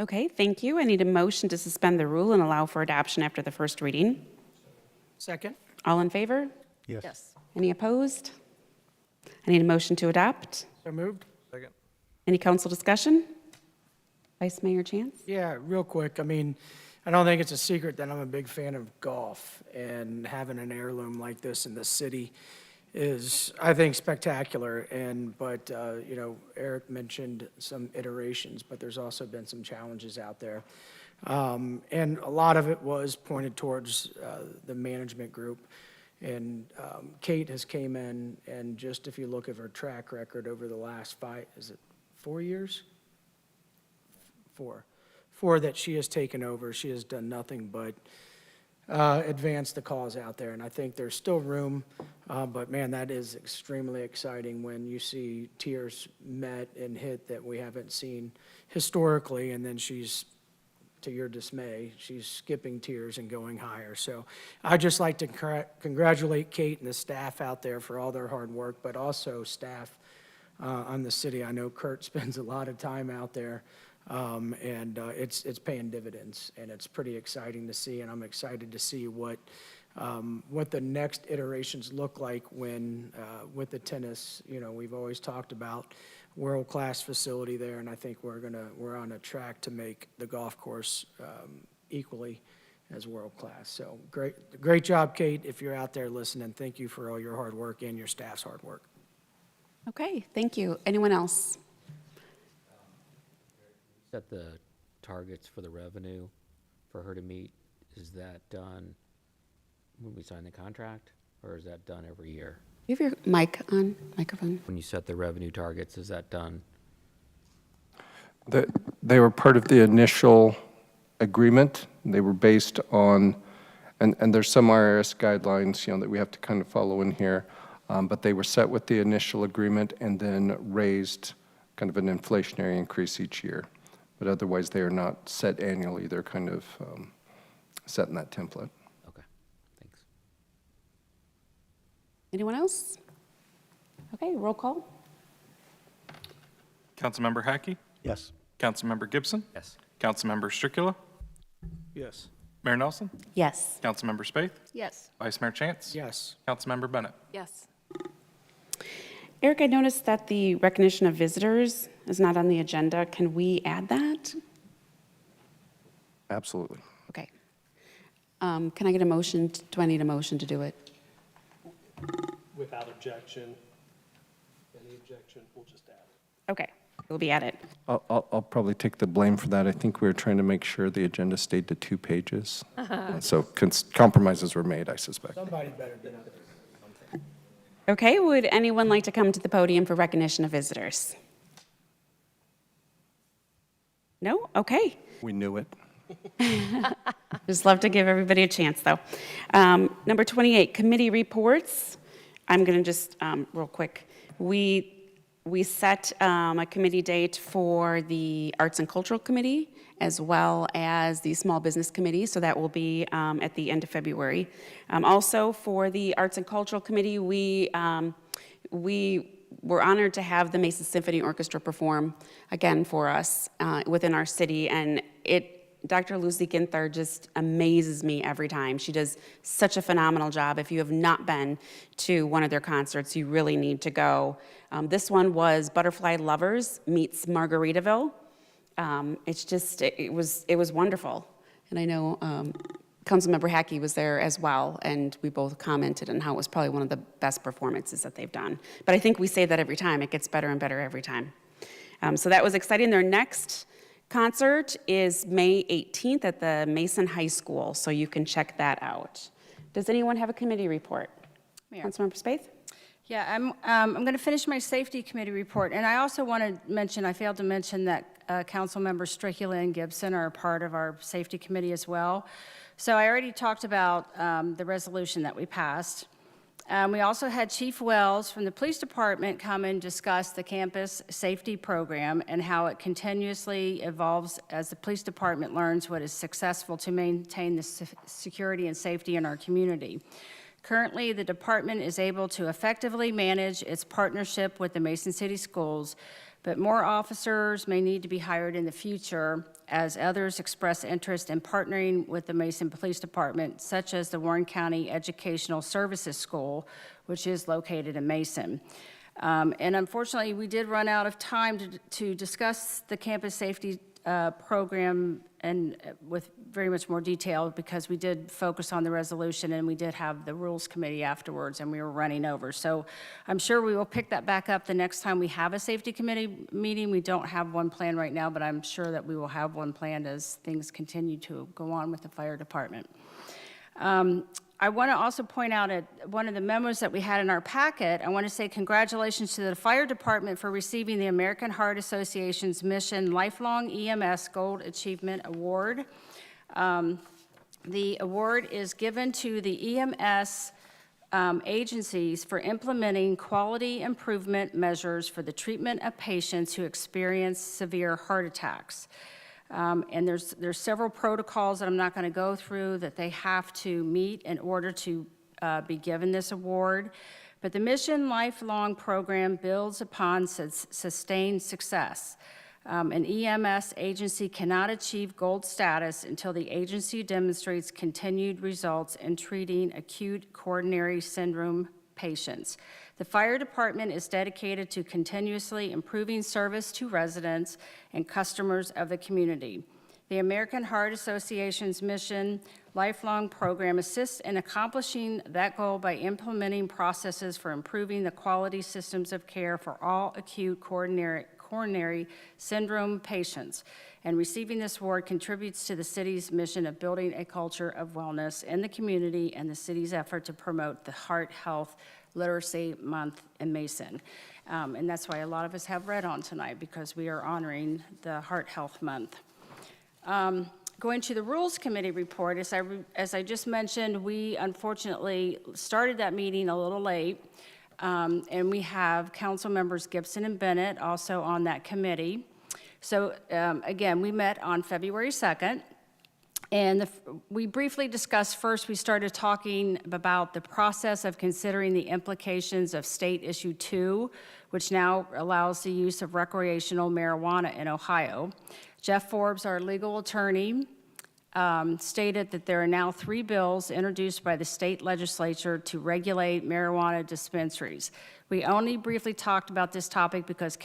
Okay, thank you. I need a motion to suspend the rule and allow for adoption after the first reading.
Second.
All in favor?
Yes.
Any opposed? I need a motion to adopt.
So moved.
Second.
Any council discussion? Vice Mayor Chance?
Yeah, real quick. I mean, I don't think it's a secret that I'm a big fan of golf, and having an heirloom like this in the city is, I think, spectacular. But Eric mentioned some iterations, but there's also been some challenges out there. And a lot of it was pointed towards the management group. And Kate has came in, and just if you look at her track record over the last 4 years? 4 that she has taken over, she has done nothing but advance the cause out there. And I think there's still room, but man, that is extremely exciting when you see tiers met and hit that we haven't seen historically, and then she's to your dismay, she's skipping tears and going higher. So I'd just like to congratulate Kate and the staff out there for all their hard work, but also staff on the city. I know Kurt spends a lot of time out there, and it's paying dividends, and it's pretty exciting to see, and I'm excited to see what the next iterations look like when, with the tennis, you know, we've always talked about world-class facility there, and I think we're on a track to make the golf course equally as world-class. So great job, Kate, if you're out there listening. Thank you for all your hard work and your staff's hard work.
Okay, thank you. Anyone else?
Set the targets for the revenue for her to meet. Is that done when we sign the contract, or is that done every year?
You have your mic on, microphone.
When you set the revenue targets, is that done?
They were part of the initial agreement. They were based on, and there's some IRS guidelines, you know, that we have to kind of follow in here, but they were set with the initial agreement and then raised kind of an inflationary increase each year. But otherwise, they are not set annually. They're kind of set in that template.
Okay, thanks.
Anyone else? Okay, roll call.
Councilmember Hackey?
Yes.
Councilmember Gibson?
Yes.
Councilmember Stricula?
Yes.
Mayor Nelson?
Yes.
Councilmember Spaeth?
Yes.
Vice Mayor Chance?
Yes.
Councilmember Bennett?
Yes.
Eric, I noticed that the recognition of visitors is not on the agenda. Can we add that?
Absolutely.
Okay. Can I get a motion? Do I need a motion to do it?
Without objection. Any objection, we'll just add it.
Okay, it will be added.
I'll probably take the blame for that. I think we were trying to make sure the agenda stayed to 2 pages. So compromises were made, I suspect.
Somebody better get up there.
Okay, would anyone like to come to the podium for recognition of visitors? No? Okay.
We knew it.
Just love to give everybody a chance, though. Number 28, committee reports. I'm going to just, real quick, we set a committee date for the Arts and Cultural Committee as well as the Small Business Committee, so that will be at the end of February. Also, for the Arts and Cultural Committee, we were honored to have the Mason Symphony Orchestra perform again for us within our city, and Dr. Lucy Ginther just amazes me every time. She does such a phenomenal job. If you have not been to one of their concerts, you really need to go. This one was Butterfly Lovers meets Margaritaville. It was wonderful. And I know Councilmember Hackey was there as well, and we both commented on how it was probably one of the best performances that they've done. But I think we say that every time. It gets better and better every time. So that was exciting. Their next concert is May 18th at the Mason High School, so you can check that out. Does anyone have a committee report?
Mayor.
Councilmember Spaeth?
Yeah, I'm going to finish my safety committee report, and I also want to mention, I failed to mention that council members Stricula and Gibson are a part of our safety committee as well. So I already talked about the resolution that we passed. We also had Chief Wells from the police department come and discuss the campus safety program and how it continuously evolves as the police department learns what is successful to maintain the security and safety in our community. Currently, the department is able to effectively manage its partnership with the Mason City Schools, but more officers may need to be hired in the future as others express interest in partnering with the Mason Police Department, such as the Warren County Educational Services School, which is located in Mason. And unfortunately, we did run out of time to discuss the campus safety program and with very much more detail, because we did focus on the resolution and we did have the rules committee afterwards and we were running over. So I'm sure we will pick that back up the next time we have a safety committee meeting. We don't have one planned right now, but I'm sure that we will have one planned as things continue to go on with the fire department. I want to also point out at one of the memos that we had in our packet, I want to say congratulations to the fire department for receiving the American Heart Association's Mission Lifelong EMS Gold Achievement Award. The award is given to the EMS agencies for implementing quality improvement measures for the treatment of patients who experience severe heart attacks. And there's several protocols that I'm not going to go through that they have to meet in order to be given this award. But the Mission Lifelong Program builds upon sustained success. An EMS agency cannot achieve gold status until the agency demonstrates continued results in treating acute coronary syndrome patients. The fire department is dedicated to continuously improving service to residents and customers of the community. The American Heart Association's Mission Lifelong Program assists in accomplishing that goal by implementing processes for improving the quality systems of care for all acute coronary syndrome patients. And receiving this award contributes to the city's mission of building a culture of wellness in the community and the city's effort to promote the Heart Health Literacy Month in Mason. And that's why a lot of us have red on tonight, because we are honoring the Heart Health Month. Going to the Rules Committee report, as I just mentioned, we unfortunately started that meeting a little late, and we have council members Gibson and Bennett also on that committee. So again, we met on February 2nd, and we briefly discussed first, we started talking about the process of considering the implications of State Issue 2, which now allows the use of recreational marijuana in Ohio. Jeff Forbes, our legal attorney, stated that there are now 3 bills introduced by the state legislature to regulate marijuana dispensaries. We only briefly talked about this topic because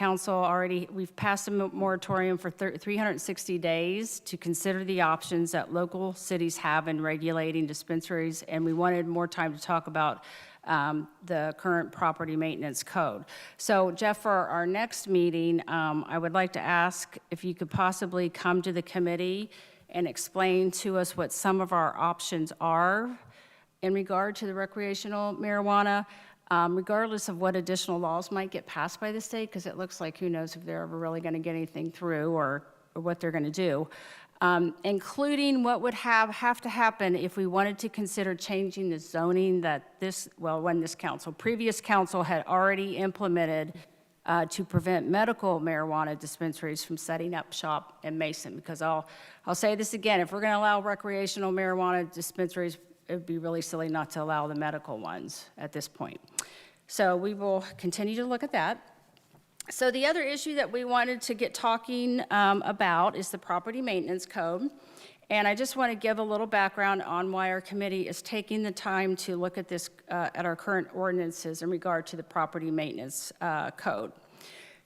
we've passed a moratorium for 360 days to consider the options that local cities have in regulating dispensaries, and we wanted more time to talk about the current property maintenance code. So Jeff, for our next meeting, I would like to ask if you could possibly come to the committee and explain to us what some of our options are in regard to the recreational marijuana, regardless of what additional laws might get passed by the state, because it looks like who knows if they're ever really going to get anything through or what they're going to do. Including what would have to happen if we wanted to consider changing the zoning that previous council had already implemented to prevent medical marijuana dispensaries from setting up shop in Mason. Because I'll say this again, if we're going to allow recreational marijuana dispensaries, it would be really silly not to allow the medical ones at this point. So we will continue to look at that. So the other issue that we wanted to get talking about is the property maintenance code. And I just want to give a little background on why our committee is taking the time to look at this, at our current ordinances in regard to the property maintenance code.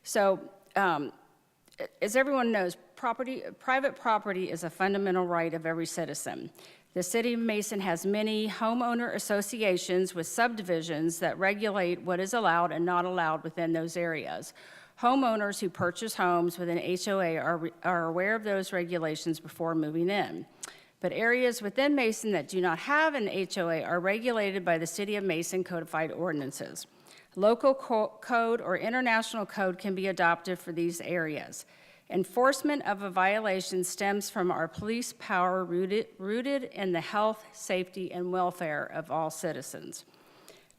So as everyone knows, private property is a fundamental right of every citizen. The City of Mason has many homeowner associations with subdivisions that regulate what is allowed and not allowed within those areas. Homeowners who purchase homes with an HOA are aware of those regulations before moving in. But areas within Mason that do not have an HOA are regulated by the City of Mason codified ordinances. Local code or international code can be adopted for these areas. Enforcement of a violation stems from our police power rooted in the health, safety, and welfare of all citizens.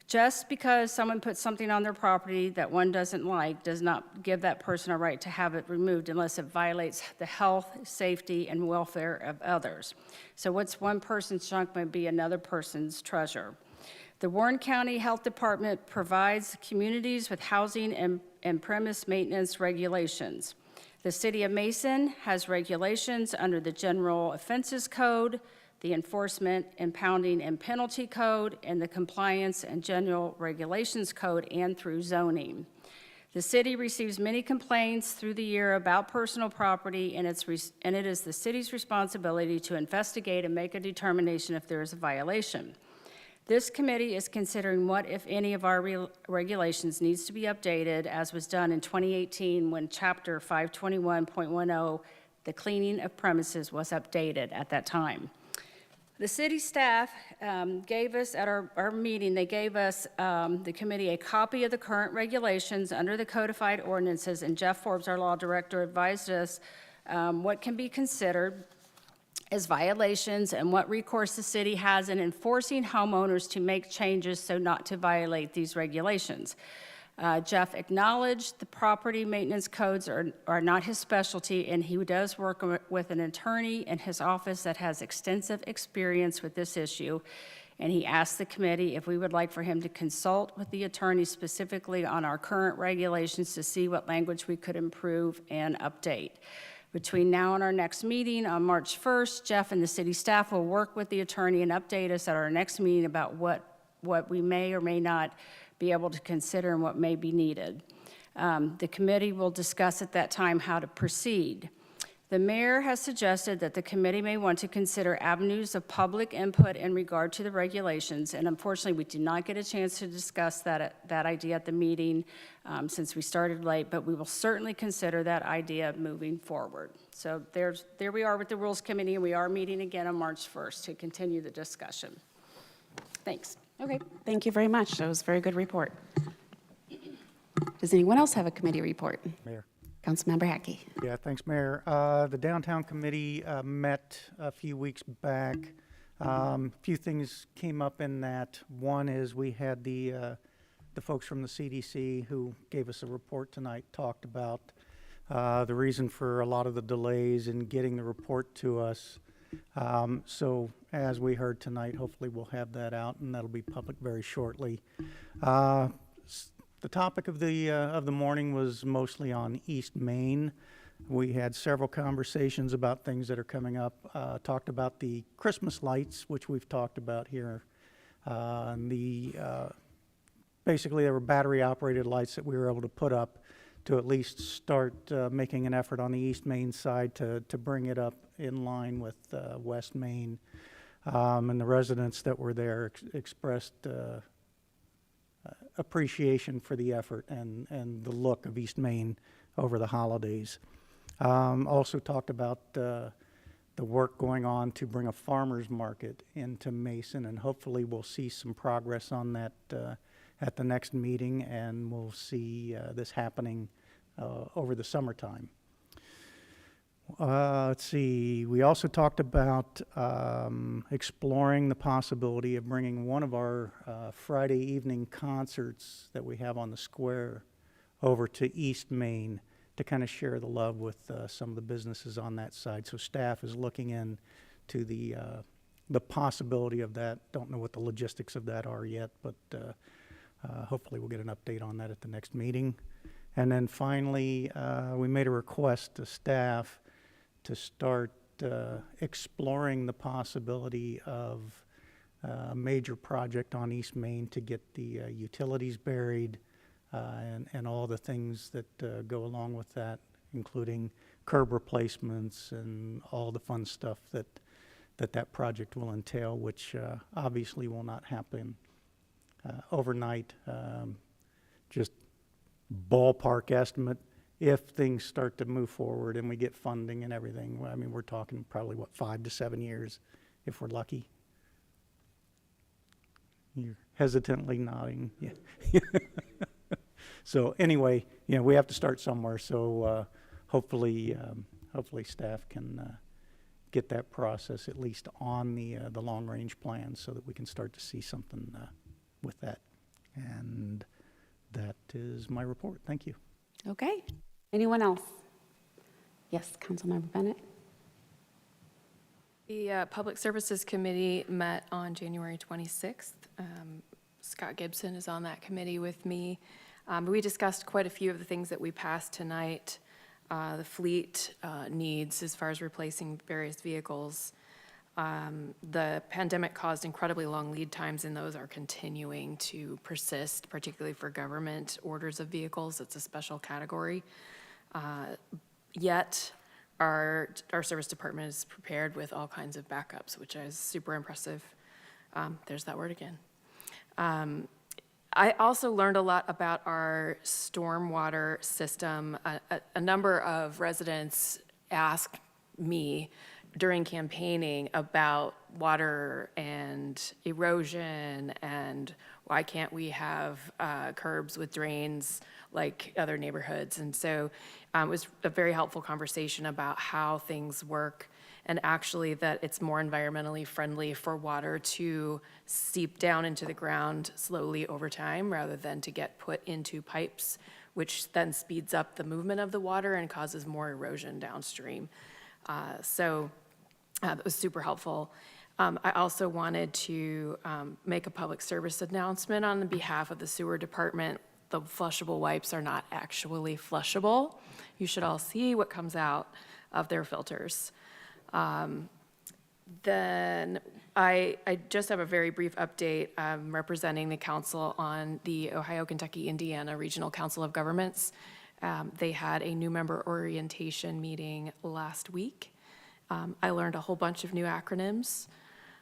Just because someone puts something on their property that one doesn't like does not give that person a right to have it removed unless it violates the health, safety, and welfare of others. So what's one person's junk might be another person's treasure. The Warren County Health Department provides communities with housing and premise maintenance regulations. The City of Mason has regulations under the General Offenses Code, the Enforcement, Impounding, and Penalty Code, and the Compliance and General Regulations Code, and through zoning. The city receives many complaints through the year about personal property, and it is the city's responsibility to investigate and make a determination if there is a violation. This committee is considering what, if any, of our regulations needs to be updated, as was done in 2018 when Chapter 521.10, the cleaning of premises, was updated at that time. The city staff gave us, at our meeting, they gave us, the committee, a copy of the current regulations under the codified ordinances, and Jeff Forbes, our law director, advised us what can be considered as violations and what recourse the city has in enforcing homeowners to make changes so not to violate these regulations. Jeff acknowledged the property maintenance codes are not his specialty, and he does work with an attorney in his office that has extensive experience with this issue. And he asked the committee if we would like for him to consult with the attorney specifically on our current regulations to see what language we could improve and update. Between now and our next meeting on March 1st, Jeff and the city staff will work with the attorney and update us at our next meeting about what we may or may not be able to consider and what may be needed. The committee will discuss at that time how to proceed. The mayor has suggested that the committee may want to consider avenues of public input in regard to the regulations, and unfortunately, we did not get a chance to discuss that idea at the meeting since we started late, but we will certainly consider that idea moving forward. So there we are with the Rules Committee, and we are meeting again on March 1st to continue the discussion. Thanks.
Okay, thank you very much. That was a very good report. Does anyone else have a committee report?
Mayor.
Councilmember Hackey.
Yeah, thanks, Mayor. The Downtown Committee met a few weeks back. A few things came up in that. One is we had the folks from the CDC who gave us a report tonight, talked about the reason for a lot of the delays in getting the report to us. So as we heard tonight, hopefully we'll have that out, and that'll be public very shortly. The topic of the morning was mostly on East Main. We had several conversations about things that are coming up. Talked about the Christmas lights, which we've talked about here. Basically, there were battery-operated lights that we were able to put up to at least start making an effort on the East Main side to bring it up in line with West Main. And the residents that were there expressed appreciation for the effort and the look of East Main over the holidays. Also talked about the work going on to bring a farmer's market into Mason, and hopefully we'll see some progress on that at the next meeting, and we'll see this happening over the summertime. Let's see, we also talked about exploring the possibility of bringing one of our Friday evening concerts that we have on the square over to East Main to kind of share the love with some of the businesses on that side. So staff is looking into the possibility of that. Don't know what the logistics of that are yet, but hopefully we'll get an update on that at the next meeting. And then finally, we made a request to staff to start exploring the possibility of a major project on East Main to get the utilities buried and all the things that go along with that, including curb replacements and all the fun stuff that project will entail, which obviously will not happen overnight. Just ballpark estimate. If things start to move forward and we get funding and everything, I mean, we're talking probably, 5 to 7 years if we're lucky. You're hesitantly nodding. Yeah. So anyway, we have to start somewhere. So hopefully staff can get that process at least on the long-range plan so that we can start to see something with that. And that is my report. Thank you.
Okay. Anyone else? Yes, Councilmember Bennett.
The Public Services Committee met on January 26th. Scott Gibson is on that committee with me. We discussed quite a few of the things that we passed tonight, the fleet needs as far as replacing various vehicles. The pandemic caused incredibly long lead times, and those are continuing to persist, particularly for government orders of vehicles. It's a special category. Yet, our service department is prepared with all kinds of backups, which is super impressive. There's that word again. I also learned a lot about our stormwater system. A number of residents asked me during campaigning about water and erosion and why can't we have curbs with drains like other neighborhoods. And so it was a very helpful conversation about how things work and actually that it's more environmentally friendly for water to seep down into the ground slowly over time rather than to get put into pipes, which then speeds up the movement of the water and causes more erosion downstream. So that was super helpful. I also wanted to make a public service announcement on behalf of the sewer department. The flushable wipes are not actually flushable. You should all see what comes out of their filters. Then I just have a very brief update representing the council on the Ohio, Kentucky, Indiana Regional Council of Governments. They had a new member orientation meeting last week. I learned a whole bunch of new acronyms.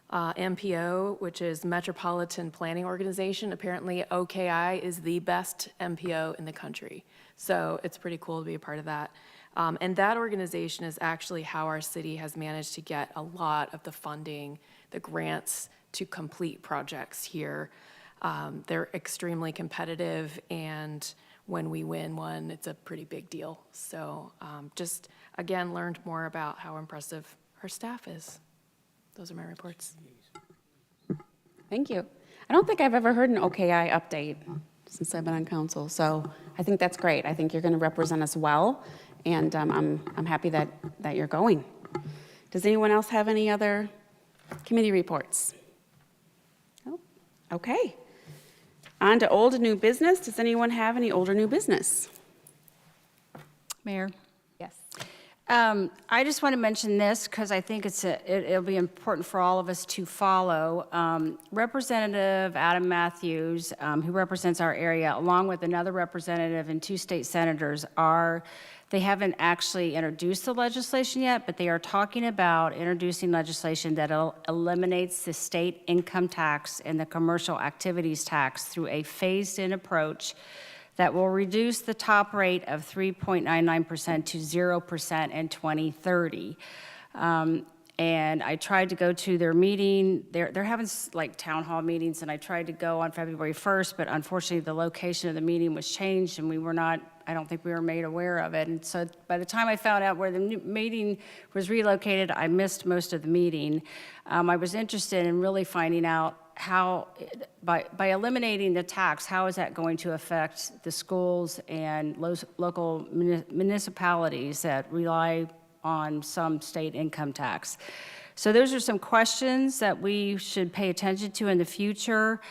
MPO, which is Metropolitan Planning Organization. Apparently OKI is the best MPO in the country. So it's pretty cool to be a part of that. And that organization is actually how our city has managed to get a lot of the funding, the grants to complete projects here. They're extremely competitive, and when we win one, it's a pretty big deal. So just, again, learned more about how impressive our staff is. Those are my reports.
Thank you. I don't think I've ever heard an OKI update since I've been on council, so I think that's great. I think you're going to represent us well, and I'm happy that you're going. Does anyone else have any other committee reports? Oh, okay. On to old and new business. Does anyone have any old or new business?
Mayor?
Yes.
I just want to mention this because I think it'll be important for all of us to follow. Representative Adam Matthews, who represents our area, along with another representative and 2 state senators, they haven't actually introduced the legislation yet, but they are talking about introducing legislation that eliminates the state income tax and the commercial activities tax through a phased-in approach that will reduce the top rate of 3.99% to 0% in 2030. And I tried to go to their meeting. They're having like town hall meetings, and I tried to go on February 1st, but unfortunately the location of the meeting was changed, and I don't think we were made aware of it. And so by the time I found out where the meeting was relocated, I missed most of the meeting. I was interested in really finding out how, by eliminating the tax, how is that going to affect the schools and local municipalities that rely on some state income tax? So those are some questions that we should pay attention to in the future.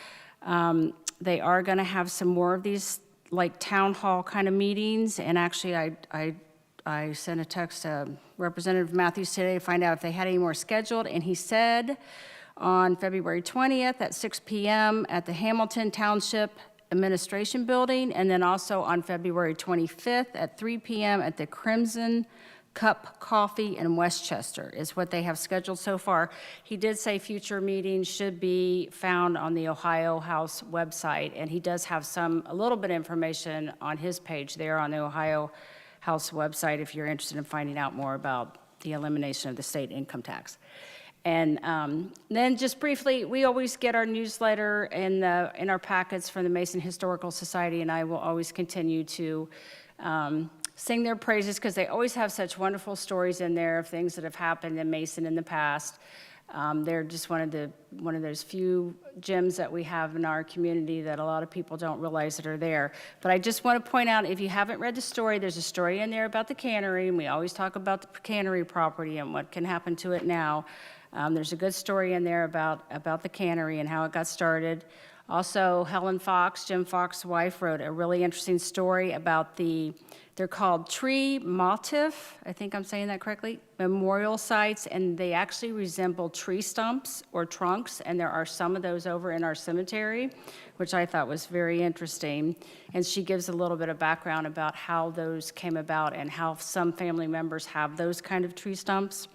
They are going to have some more of these like town hall kind of meetings, and actually I sent a text to Representative Matthews today to find out if they had any more scheduled, and he said on February 20th at 6 p.m. at the Hamilton Township Administration Building, and then also on February 25th at 3 p.m. at the Crimson Cup Coffee in Westchester is what they have scheduled so far. He did say future meetings should be found on the Ohio House website, and he does have a little bit of information on his page there on the Ohio House website if you're interested in finding out more about the elimination of the state income tax. And then just briefly, we always get our newsletter in our packets from the Mason Historical Society, and I will always continue to sing their praises because they always have such wonderful stories in there of things that have happened in Mason in the past. They're just one of those few gems that we have in our community that a lot of people don't realize that are there. But I just want to point out, if you haven't read the story, there's a story in there about the cannery, and we always talk about the cannery property and what can happen to it now. There's a good story in there about the cannery and how it got started. Also, Helen Fox, Jim Fox's wife, wrote a really interesting story about they're called tree motif, I think I'm saying that correctly, memorial sites, and they actually resemble tree stumps or trunks, and there are some of those over in our cemetery, which I thought was very interesting. And she gives a little bit of background about how those came about and how some family members have those kind of tree stumps.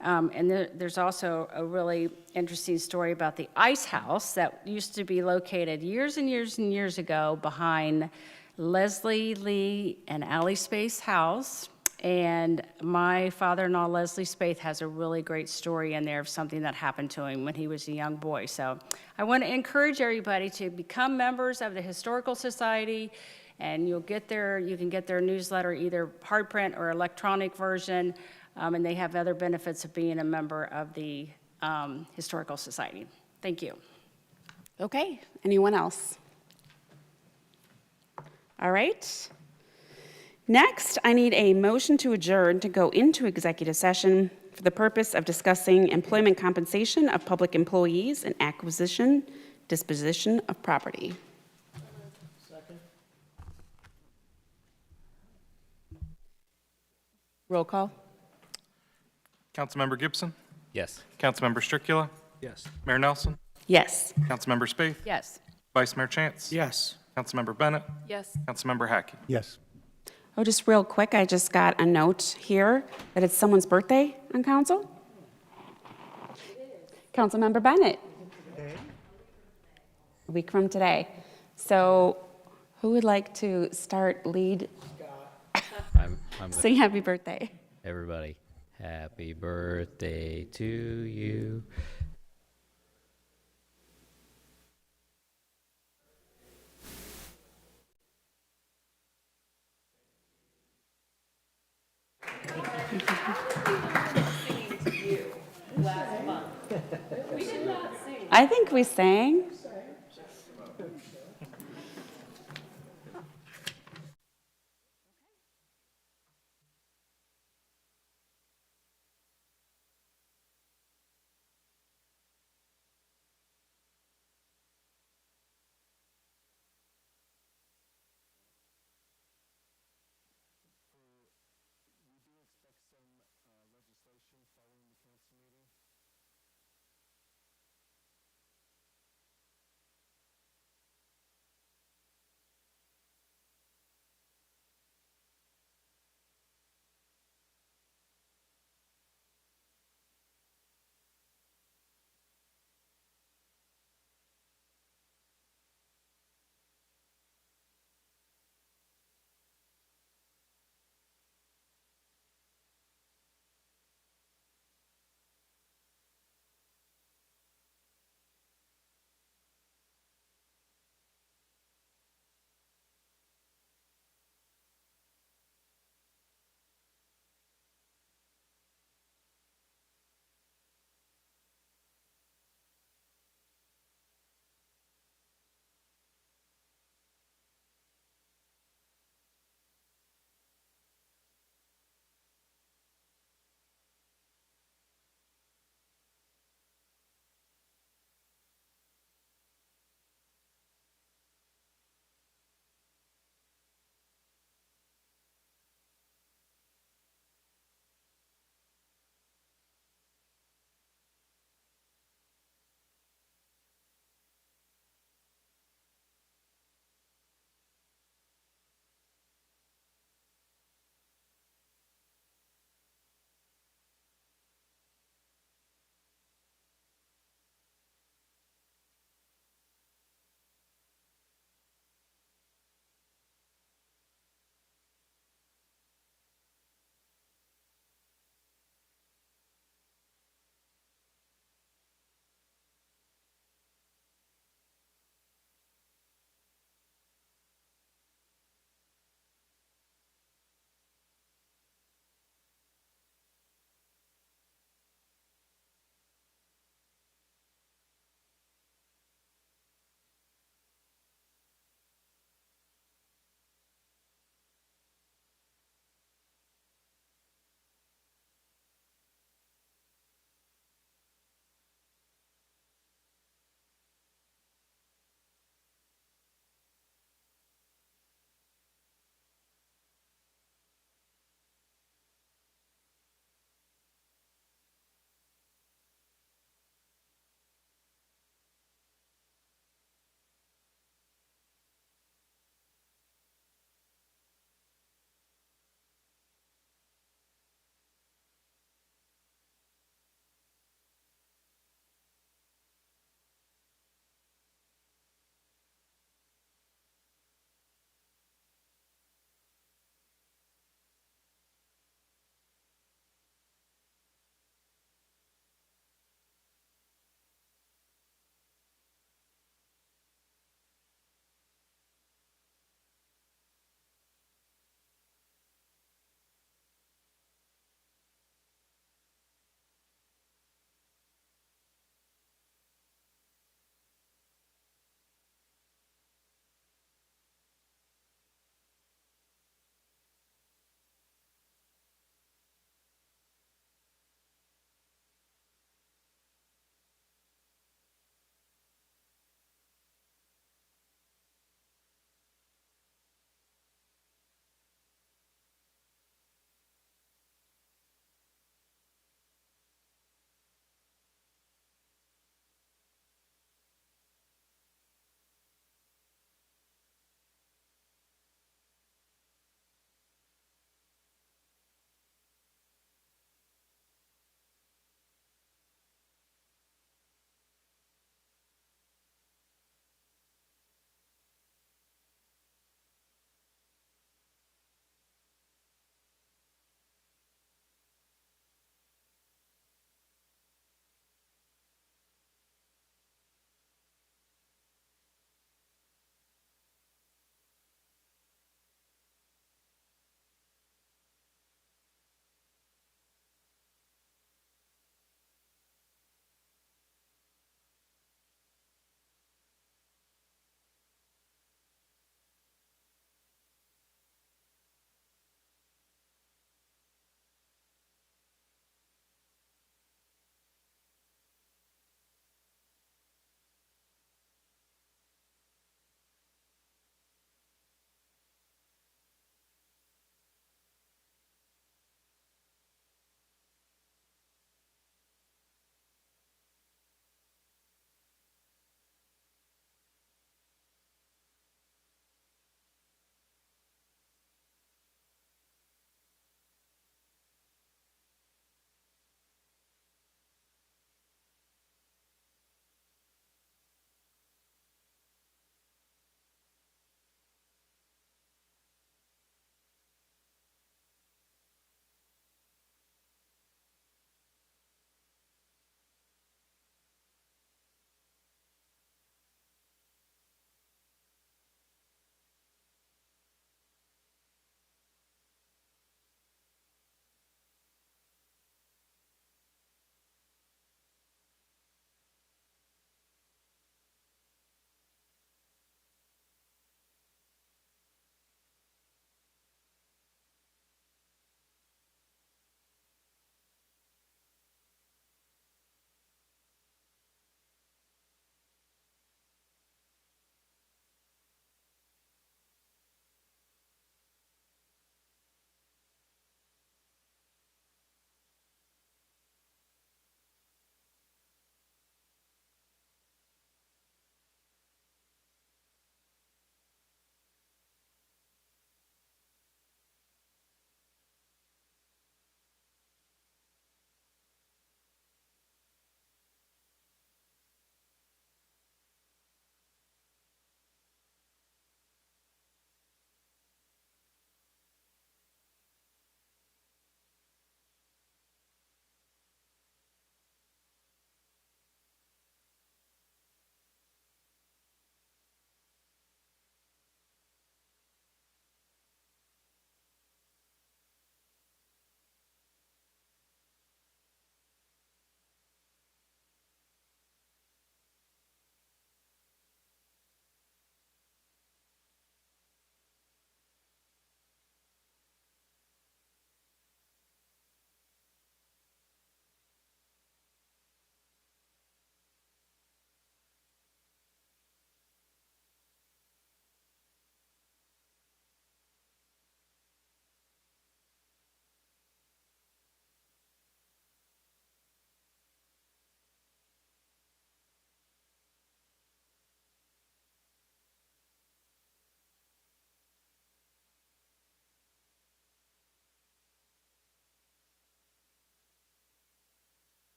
And there's also a really interesting story about the ice house that used to be located years and years and years ago behind Leslie Lee and Allie Spaeth's house. And my father-in-law, Leslie Spaeth, has a really great story in there of something that happened to him when he was a young boy. So I want to encourage everybody to become members of the Historical Society, and you can get their newsletter, either hard print or electronic version. and they have other benefits of being a member of the Historical Society. Thank you.
Okay, anyone else? All right. Next, I need a motion to adjourn to go into executive session for the purpose of discussing employment compensation of public employees and acquisition, disposition of property. Roll call.
Councilmember Gibson?
Yes.
Councilmember Stricula?
Yes.
Mayor Nelson?
Yes.
Councilmember Spaeth?
Yes.
Vice Mayor Chance?
Yes.
Councilmember Bennett?
Yes.
Councilmember Hackey?
Yes.
Oh, just real quick, I just got a note here that it's someone's birthday on council. Councilmember Bennett. A week from today. So who would like to start lead?
I'm
Sing happy birthday.
everybody. Happy birthday to you.
I think we sang.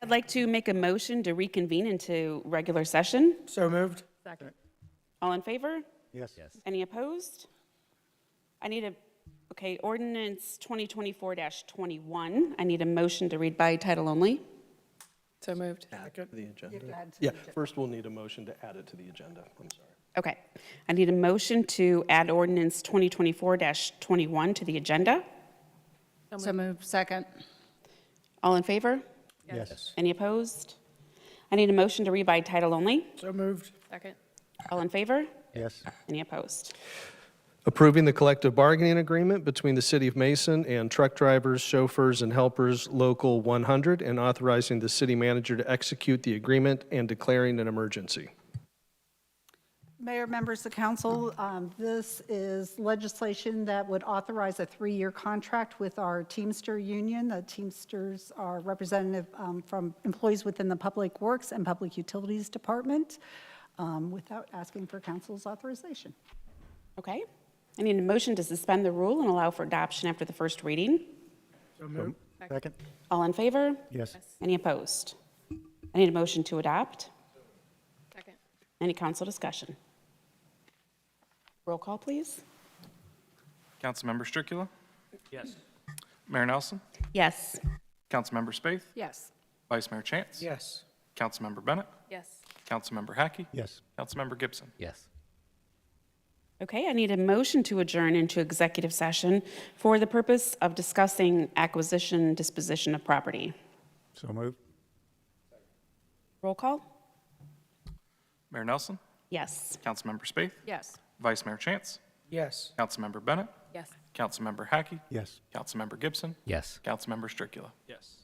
I'd like to make a motion to reconvene into regular session.
So moved.
Second.
All in favor?
Yes.
Any opposed? I need a, okay, ordinance 2024-21. I need a motion to read by title only.
So moved.
The agenda. Yeah, first we'll need a motion to add it to the agenda. I'm sorry.
Okay. I need a motion to add ordinance 2024-21 to the agenda.
So moved. Second.
All in favor?
Yes.
Any opposed? I need a motion to read by title only.
So moved.
Second.
All in favor?
Yes.
Any opposed?
Approving the collective bargaining agreement between the City of Mason and truck drivers, chauffeurs, and helpers Local 100, and authorizing the city manager to execute the agreement and declaring an emergency.
Mayor, members of council, this is legislation that would authorize a 3-year contract with our Teamster union. The Teamsters are representative from employees within the Public Works and Public Utilities Department, without asking for council's authorization.
Okay. I need a motion to suspend the rule and allow for adoption after the first reading.
So moved.
Second.
All in favor?
Yes.
Any opposed? I need a motion to adopt.
Second.
Any council discussion? Roll call, please.
Councilmember Stricula? Yes. Mayor Nelson?
Yes.
Councilmember Spaeth?
Yes.
Vice Mayor Chance?
Yes.
Councilmember Bennett?
Yes.
Councilmember Hackey?
Yes.
Councilmember Gibson?
Yes.
Okay, I need a motion to adjourn into executive session for the purpose of discussing acquisition, disposition of property.
So moved.
Roll call?
Mayor Nelson?
Yes.
Councilmember Spaeth?
Yes.
Vice Mayor Chance?
Yes.
Councilmember Bennett?
Yes.
Councilmember Hackey?
Yes.
Councilmember Gibson?
Yes.
Councilmember Stricula?
Yes.